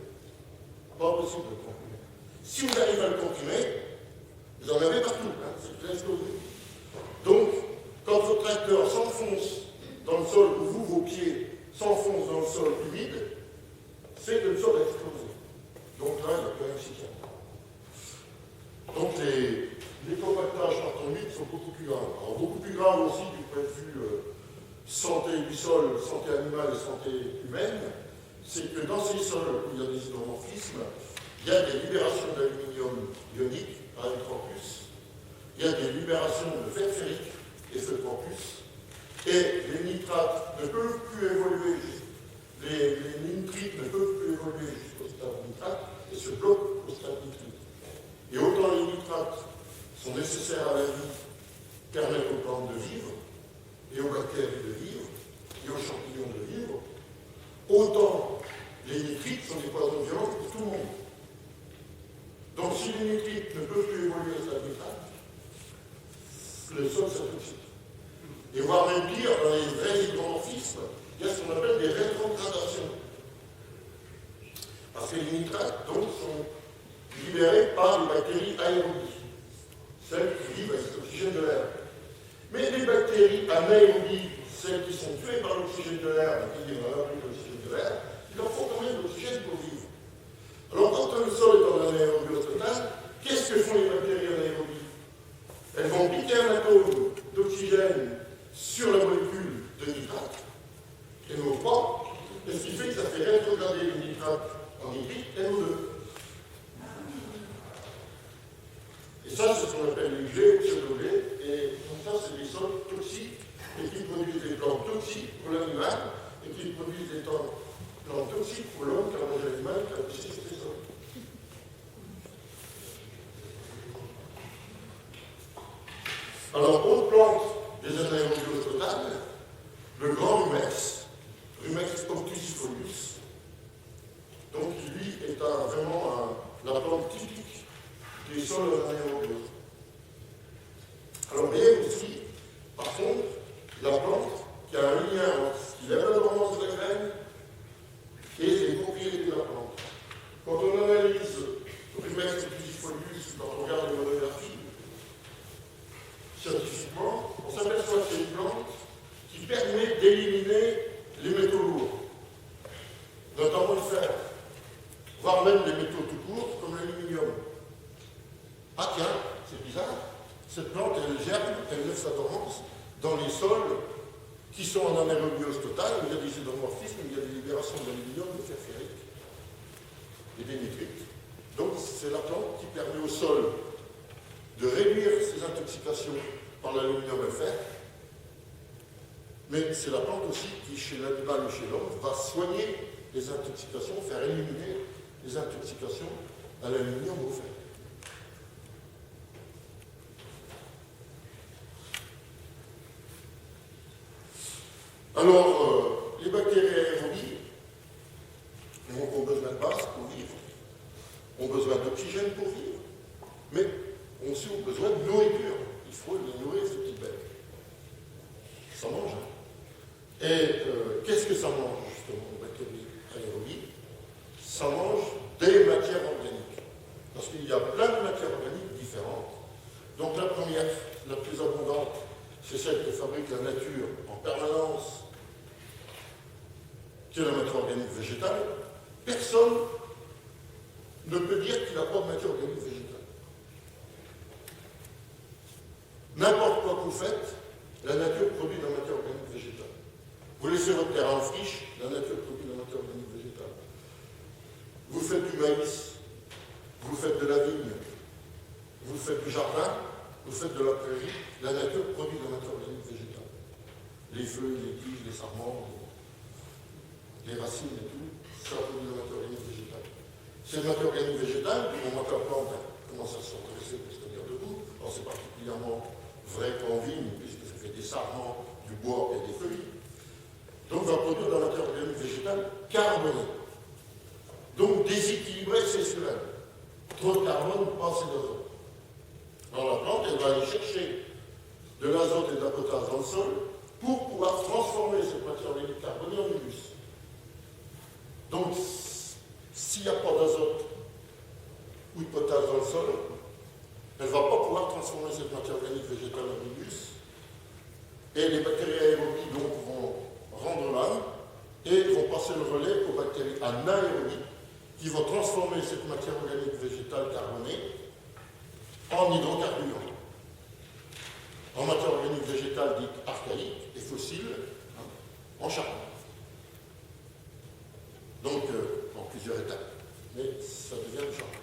Pas possible de le comprimer. Si vous arrivez à le comprimer, vous en avez partout, hein, c'est qu'il a explosé. Donc, quand votre tracteur s'enfonce dans le sol, ou vous, vos pieds, s'enfoncent dans le sol humide, c'est que le sol a explosé. Donc là, il n'y a plus rien qui s'y tient. Donc les compactages par temps humide sont beaucoup plus graves. Alors beaucoup plus graves aussi du point de vue santé du sol, santé animale et santé humaine, c'est que dans ces sols où il y a des hydromorphismes, il y a des libérations d'aluminium ionique par électrocampus, il y a des libérations de fer ferrique et feu de campus, et les nitrates ne peuvent plus évoluer, les nitrites ne peuvent plus évoluer jusqu'au stade nitrate et se bloquent au stade nitrite. Et autant les nitrates sont nécessaires à la vie, permettent aux plantes de vivre, et aux bactéries de vivre, et aux champignons de vivre, autant les nitrites sont des poisons violents pour tout le monde. Donc si les nitrites ne peuvent plus évoluer au stade nitrate, le sol s'intoxique. Et voire même pire, dans les vrais hydromorphismes, il y a ce qu'on appelle des rétrogradations. Parce que les nitrates, donc, sont libérés par les bactéries aérobies, celles qui vivent avec l'oxygène de l'air. Mais les bactéries anaérobies, celles qui sont tuées par l'oxygène de l'air, donc qui vivent dans l'abri de l'oxygène de l'air, il leur faut quand même de l'oxygène pour vivre. Alors quand le sol est dans l'anaérobie totale, qu'est-ce que font les bactéries anaérobies? Elles vont piquer un atome d'oxygène sur la molécule de nitrate, et non pas, et ce qui fait que ça fait rétrograder le nitrate en nitrite NO2. Et ça, c'est ce qu'on appelle les géoxydolés, et donc ça, c'est des sols toxiques, et qui produisent des plantes toxiques pour l'animal, et qui produisent des plantes toxiques pour l'homme, car mange l'animal, car aussi c'est des sols. Alors, autre plante des anaérobios totales, le grand rumex, Rumex obtusifolius, donc qui lui est vraiment la plante typique des sols anaérobios. Alors, vous voyez aussi, par contre, la plante qui a un lien entre ce qui lève la dormance de la graine et les propriétés de la plante. Quand on analyse Rumex obtusifolius, quand on regarde les monographies, scientifiquement, on s'aperçoit que c'est une plante qui permet d'éliminer les métaux lourds, notamment le fer, voire même les métaux tout court, comme l'aluminium. Ah tiens, c'est bizarre, cette plante, elle germe, elle lève sa dormance dans les sols qui sont en anaérobiose totale, où il y a des hydromorphismes, il y a des libérations d'aluminium, de fer ferrique et des nitrites. Donc c'est la plante qui permet au sol de réduire ses intoxications par l'aluminium et le fer, mais c'est la plante aussi qui, chez l'animal et chez l'homme, va soigner les intoxications, faire éliminer les intoxications à l'aluminium ou au fer. Alors, les bactéries aérobies ont besoin de base pour vivre, ont besoin d'oxygène pour vivre, mais ont aussi besoin de nourriture. Il faut les nourrir, ces petites bêtes. Ça mange. Hein. Et qu'est-ce que ça mange, justement, les bactéries aérobies? Ça mange des matières organiques. Parce qu'il y a plein de matières organiques différentes. Donc la première, la plus abondante, c'est celle que fabrique la nature en permanence, qui est la matière organique végétale. Personne ne peut dire qu'il n'a pas de matière organique végétale. N'importe quoi que vous faites, la nature produit de la matière organique végétale. Vous laissez votre terrain en friche, la nature produit de la matière organique végétale. Vous faites du maïs, vous faites de la vigne, vous faites du jardin, vous faites de la prairie, la nature produit de la matière organique végétale. Les feuilles, les tiges, les sarments, les racines et tout, ça produit de la matière organique végétale. Cette matière organique végétale, du moment que la plante commence à s'intéresser pour se tenir debout, alors c'est particulièrement vrai qu'en vigne, puisque ça fait des sarments, du bois et des feuilles, donc va produire de la matière organique végétale carbonée. Donc déséquilibrée sexuelle. Trop de carbone, pas assez d'azote. Alors la plante, elle va aller chercher de l'azote et de la potasse dans le sol pour pouvoir transformer cette matière organique carbonée en humus. Donc, s'il n'y a pas d'azote ou de potasse dans le sol, elle ne va pas pouvoir transformer cette matière organique végétale en humus. Et les bactéries aérobies donc vont rendre l'âme et vont passer le relais aux bactéries anaérobies qui vont transformer cette matière organique végétale carbonée en hydrocarbures, en matière organique végétale dite archaïque et fossile, en charbon. Donc, en plusieurs étapes, mais ça devient du charbon.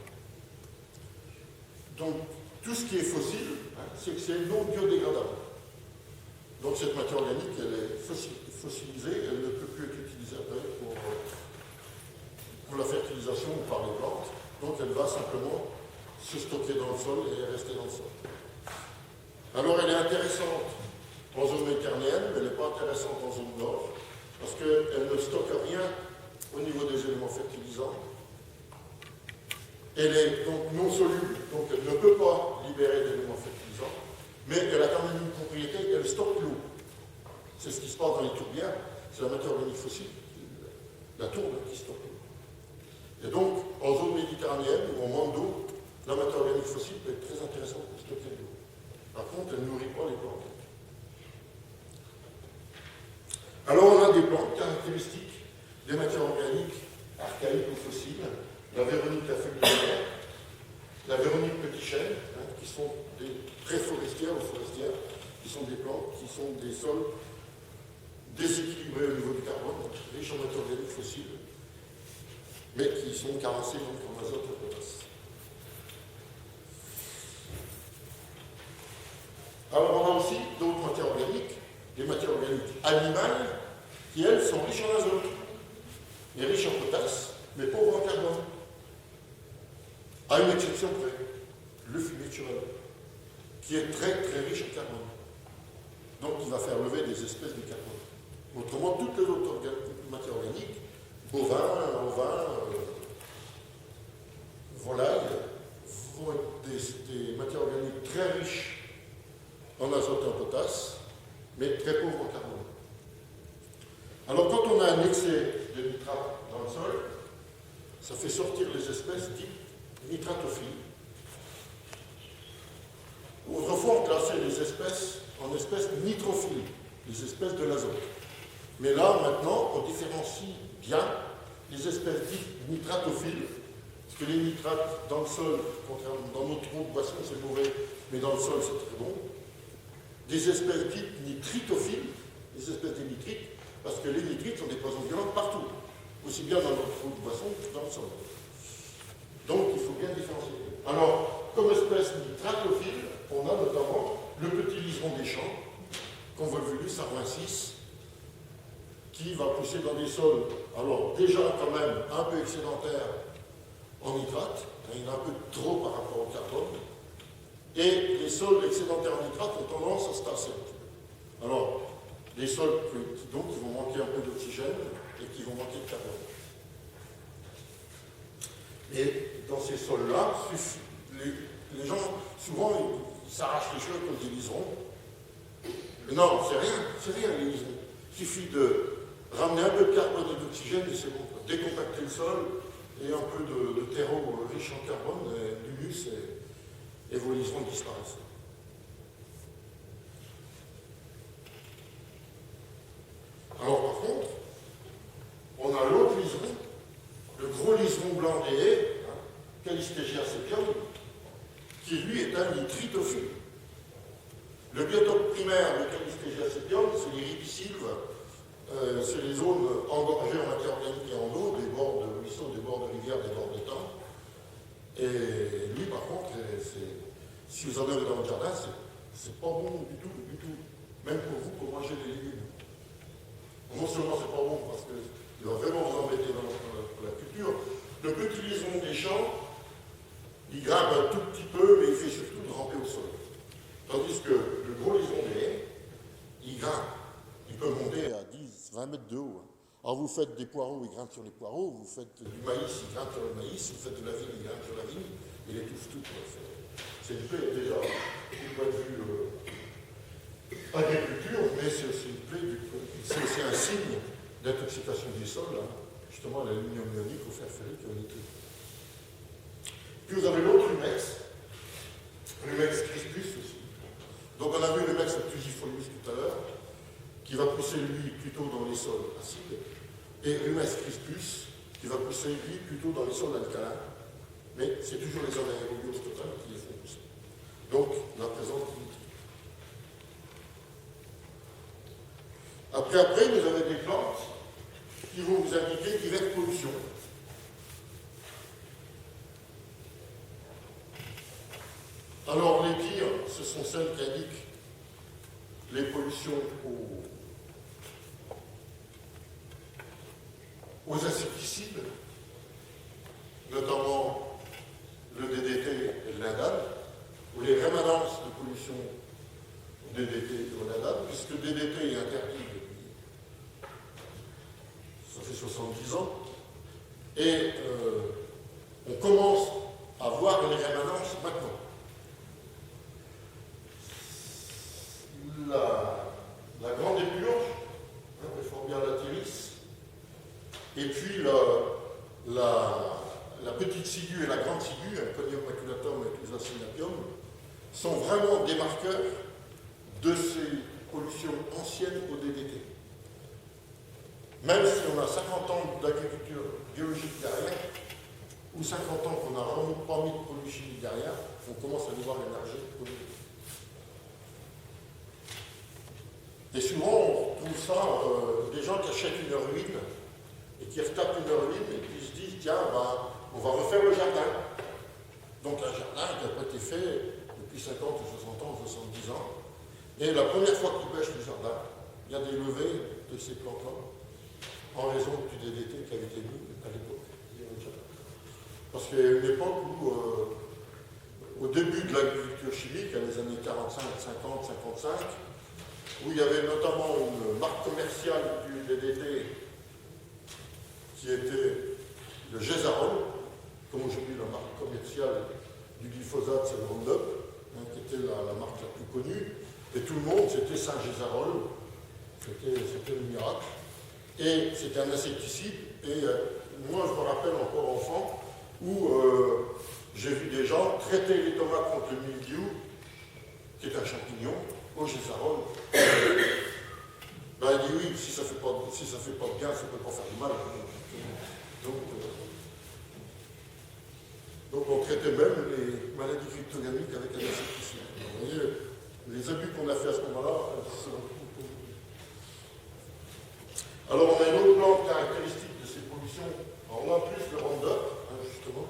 Donc, tout ce qui est fossile, c'est que c'est non biodégradable. Donc, cette matière organique, elle est fossilisée, elle ne peut plus être utilisée après pour la fertilisation ou par les plantes. Donc, elle va simplement se stocker dans le sol et rester dans le sol. Alors, elle est intéressante en zone méditerranéenne, mais elle n'est pas intéressante en zone nord, parce qu'elle ne stocke rien au niveau des éléments fertilisants. Elle est donc non soluble, donc elle ne peut pas libérer d'éléments fertilisants, mais elle a quand même une propriété, elle stocke l'eau. C'est ce qui se passe dans les tourbières, c'est la matière organique fossile, la tourbe qui stocke l'eau. Et donc, en zone méditerranéenne, où on manque d'eau, la matière organique fossile peut être très intéressante pour stocker l'eau. Par contre, elle ne nourrit pas les plantes. Alors on a des plantes caractéristiques des matières organiques archaïques ou fossiles, la véronique à feuilles de mer, la véronique petit chêne, qui sont des très forestières ou forestières, qui sont des plantes, qui sont des sols déséquilibrés au niveau du carbone, donc riches en matières organiques fossiles, mais qui sont carencés donc en azote et en potasse. Alors on a aussi d'autres matières organiques, des matières organiques animales, qui elles sont riches en azote, et riches en potasse, mais pauvres en carbone. À une exception près, le fumier de cheval, qui est très très riche en carbone. Donc il va faire lever des espèces de carbone. Autrement, toutes les autres matières organiques, bovins, ovins, volailles, vont être des matières organiques très riches en azote et en potasse, mais très pauvres en carbone. Alors quand on a un excès de nitrate dans le sol, ça fait sortir les espèces dites nitratophiles. Autrefois, on classait les espèces en espèces nitrophiles, les espèces de l'azote. Mais là, maintenant, on différencie bien les espèces dites nitratophiles, parce que les nitrates dans le sol, contrairement dans notre eau de boisson, c'est mauvais, mais dans le sol, c'est très bon. Des espèces dites nitritophiles, les espèces des nitrites, parce que les nitrites sont des poisons violents partout, aussi bien dans notre eau de boisson que dans le sol. Donc, il faut bien différencier. Alors, comme espèce nitratophile, on a notamment le petit liseron des champs, Convolvulus arvensis, qui va pousser dans des sols, alors déjà quand même un peu excédentaires en nitrate, il y en a un peu trop par rapport au carbone, et les sols excédentaires en nitrate ont tendance à se tasser. Alors, des sols donc, qui vont manquer un peu d'oxygène et qui vont manquer de carbone. Et dans ces sols-là, les gens, souvent, ils s'arrachent les cheveux comme des liserons. Non, c'est rien les liserons. Il suffit de ramener un peu de carbone et d'oxygène et c'est bon. Décompacter le sol et un peu de terreau riche en carbone, d'humus, et vos liserons disparaissent. Alors par contre, on a l'autre liseron, le gros liseron blanc des haies, Calistegia sepium, qui lui est un nitritophile. Le biotope primaire de Calistegia sepium, c'est les ripicylves, c'est les zones engorgées en matière organique et en eau, des bords de ruisseaux, des bords de rivières, des bords d'étangs. Et lui, par contre, si vous en avez dans votre jardin, c'est pas bon du tout, du tout. Même pour vous, pour manger des légumes. Non seulement c'est pas bon parce qu'il va vraiment vous embêter dans la culture, le petit liseron des champs, il grimpe un tout petit peu, mais il fait surtout de ramper au sol. Tandis que le gros liseron des haies, il grimpe. Il peut monter à 10, 20 mètres de haut. Alors vous faites des poireaux, il grimpe sur les poireaux, vous faites du maïs, il grimpe sur le maïs, vous faites de la vigne, il grimpe sur la vigne, il étouffe tout. C'est une plaie déjà, du point de vue agriculture, mais c'est aussi une plaie, c'est aussi un signe d'intoxication des sols, justement à l'aluminium ionique, au fer ferrique et au nitrite. Puis vous avez l'autre Rumex crispus aussi. Donc on a vu Rumex fusiformis tout à l'heure, qui va pousser lui plutôt dans les sols acides, et Rumex crispus, qui va pousser lui plutôt dans les sols alcalins, mais c'est toujours les zones aérobioses totales qui les font pousser. Donc la présence du nitrite. Après, vous avez des plantes qui vont vous indiquer diverses pollutions. Alors les pires, ce sont celles qui indiquent les pollutions aux insecticides, notamment le DDT et le lindane, ou les rémanences de pollution au DDT et au lindane, puisque le DDT est interdit depuis, ça fait 70 ans, et on commence à voir les rémanences maintenant. La grande épurge, Euphorbia latiris, et puis la petite ciguë et la grande ciguë, Conium maculatum et Clusacinapium, sont vraiment des marqueurs de ces pollutions anciennes au DDT. même si on a 50 ans d'agriculture biologique derrière, ou 50 ans qu'on n'a vraiment pas mis de produits chimiques derrière, on commence à devoir émerger de produits. Et souvent, on trouve ça, des gens qui achètent une ruine, et qui retapent une ruine, et qui se disent, tiens, bah, on va refaire le jardin. Donc un jardin qui n'a pas été fait depuis 50 ou 60 ans ou 70 ans. Et la première fois qu'ils bêchent le jardin, il y a des levées de ces plantes-là, en raison du DDT qui avait été mis à l'époque. Parce qu'il y a une époque où, au début de l'agriculture chimique, dans les années 45, 50, 55, où il y avait notamment une marque commerciale du DDT qui était le Gézarol, comme aujourd'hui la marque commerciale du glyphosate, c'est le Roundup, qui était la marque la plus connue, et tout le monde, c'était Saint-Gézarol, c'était le miracle, et c'était un insecticide, et moi je me rappelle encore enfant, où j'ai vu des gens traiter les tomates contre le mildiou, qui est un champignon, au Gézarol. Ben, il dit oui, si ça fait pas de bien, ça ne peut pas faire du mal. Donc on traitait même les maladies cryptogamiques avec un insecticide. Vous voyez, les abus qu'on a fait à ce moment-là, c'est alors on a une autre plante caractéristique de ces pollutions, alors là plus le Roundup, justement,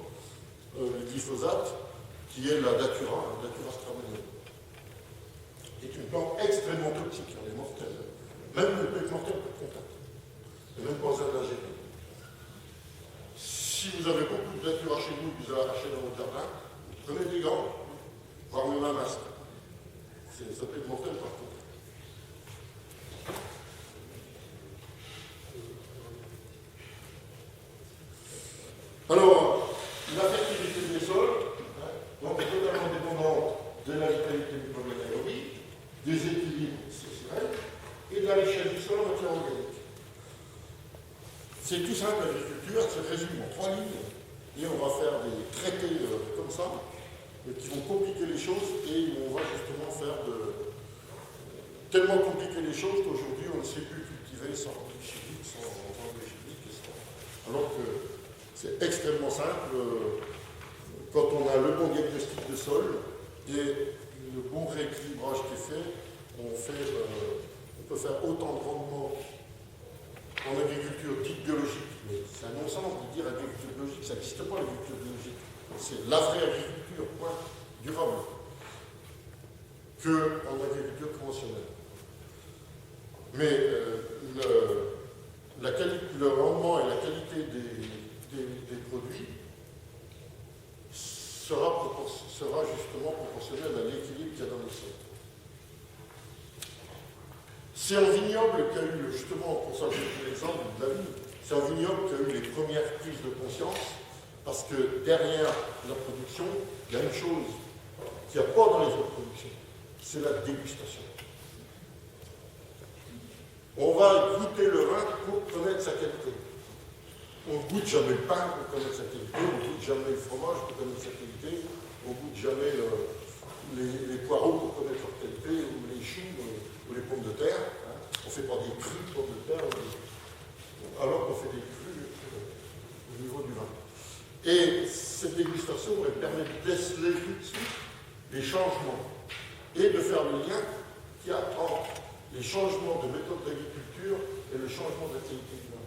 le glyphosate, qui est la Datura stramonium. C'est une plante extrêmement toxique, elle est mortelle. Même le peut être mortel pour contact. Et même pas besoin d'ingérer. Si vous avez beaucoup de Datura chez vous, que vous avez arraché dans votre jardin, prenez des gants, voire même un masque. Ça peut être mortel par contre. Alors, la fertilité des sols, donc, est totalement dépendante de la vitalité du pollen aérobie, des équilibres sexuels et de la richesse du sol en matière organique. C'est tout simple, l'agriculture, elle se résume en 3 lignes, et on va faire des traités comme ça, qui vont compliquer les choses, et on va justement faire tellement compliquer les choses qu'aujourd'hui on ne sait plus cultiver sans produits chimiques, sans engrais chimiques, alors que c'est extrêmement simple. Quand on a le bon diagnostic de sol et le bon rééquilibrage qui est fait, on peut faire autant de rendement en agriculture dite biologique. Mais c'est un non-sens de dire agriculture biologique, ça n'existe pas l'agriculture biologique. C'est la vraie agriculture, point, durable, qu'en agriculture conventionnelle. Mais le rendement et la qualité des produits sera justement proportionnel à l'équilibre qu'il y a dans les sols. C'est un vignoble qui a eu, justement, pour ça que j'ai pris l'exemple de la vigne, c'est un vignoble qui a eu les premières prises de conscience, parce que derrière la production, il y a une chose qu'il n'y a pas dans les autres productions, c'est la dégustation. On va goûter le vin pour connaître sa qualité. On ne goûte jamais le pain pour connaître sa qualité, on ne goûte jamais le fromage pour connaître sa qualité, on ne goûte jamais les poireaux pour connaître leur qualité, ou les choux, ou les pommes de terre. On ne fait pas des crus de pommes de terre, alors qu'on fait des crus au niveau du vin. Et cette dégustation, elle permet de déceler tout de suite les changements et de faire le lien qu'il y a entre les changements de méthode d'agriculture et le changement de la qualité du vin.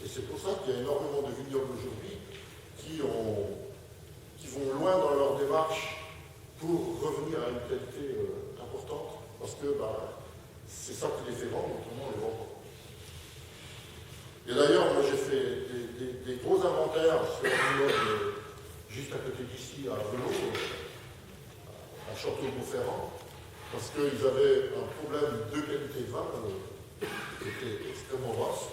Et c'est pour ça qu'il y a énormément de vignobles aujourd'hui qui vont loin dans leur démarche pour revenir à une qualité importante, parce que c'est ça qui les fait vendre, autrement on les vend pas. Et d'ailleurs, moi j'ai fait des gros inventaires sur un vignoble juste à côté d'ici, à Velot, à Château-Beauferrand, parce qu'ils avaient un problème de qualité de vin qui était extrêmement basse.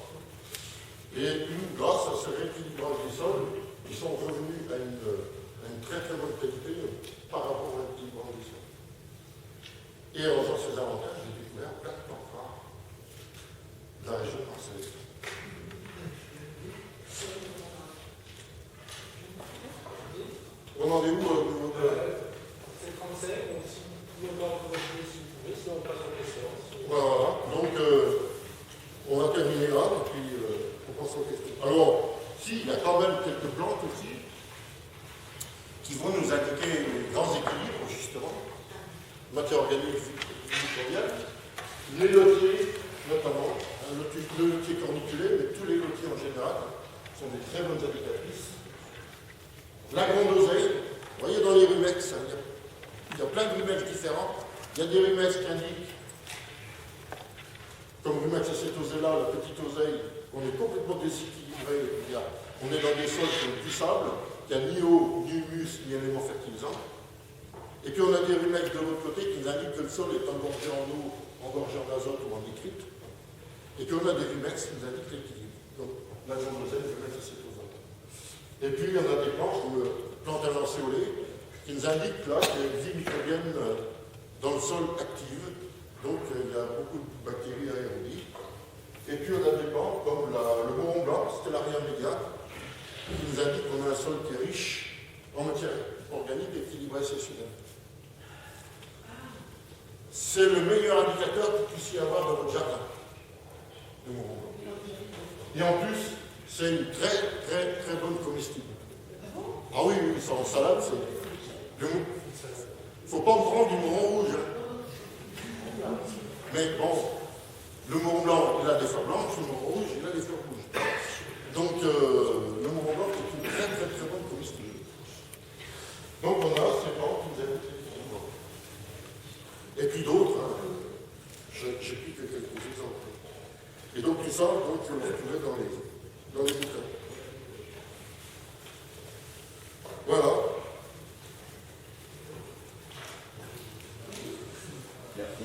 Et grâce à ce rééquilibrage des sols, ils sont revenus à une très très bonne qualité par rapport à l'équilibrage des sols. Et en faisant ces inventaires, j'ai découvert plein de plantes rares de la région marseillaise. On en est où au niveau de... C'est 35, donc si vous pouvez encore continuer si vous pouvez, sinon on passe aux questions. Voilà, donc on va terminer là, et puis sans question. Alors, si, il y a quand même quelques plantes aussi qui vont nous indiquer les grands équilibres, justement, matière organique microbienne, les lotiers, notamment, le lotier corniculé, mais tous les lotiers en général sont des très bonnes indicatrices. La grande oseille, vous voyez dans les rumex, hein, il y a plein de rumex différents. Il y a des rumex qui indiquent, comme rumex acetosella, la petite oseille, on est complètement déséquilibré. On est dans des sols qui ont du sable, qui a ni eau, ni humus, ni éléments fertilisants. Et puis on a des rumex de l'autre côté qui nous indiquent que le sol est engorgé en eau, engorgé en azote ou en nitrite. Et qu'on a des rumex qui nous indiquent l'équilibre. Donc la grande oseille, rumex acetosella. Et puis il y en a des plantes, comme plantes lancéolées, qui nous indiquent là qu'il y a une vie microbienne dans le sol active. Donc il y a beaucoup de bactéries aérobies. Et puis on a des plantes comme le moron blanc, Stellaria media, qui nous indique qu'on a un sol qui est riche en matière organique équilibrée sessionnelle. C'est le meilleur indicateur que vous puissiez avoir dans votre jardin, le moron blanc. Et en plus, c'est une très très très bonne comestible. Ah oui, oui, ça en salade, c'est... Il ne faut pas me prendre du moron rouge. Hein. Mais bon, le moron blanc, il a des fleurs blanches, le moron rouge, il a des fleurs rouges. Donc, le moron blanc est une très très très bonne comestible. Donc, on a ces plantes qui nous aident. Et puis d'autres, hein. J'ai pris que quelques exemples. Et donc, tout ça, donc, on le retrouvait dans les bouquins. Voilà. Merci.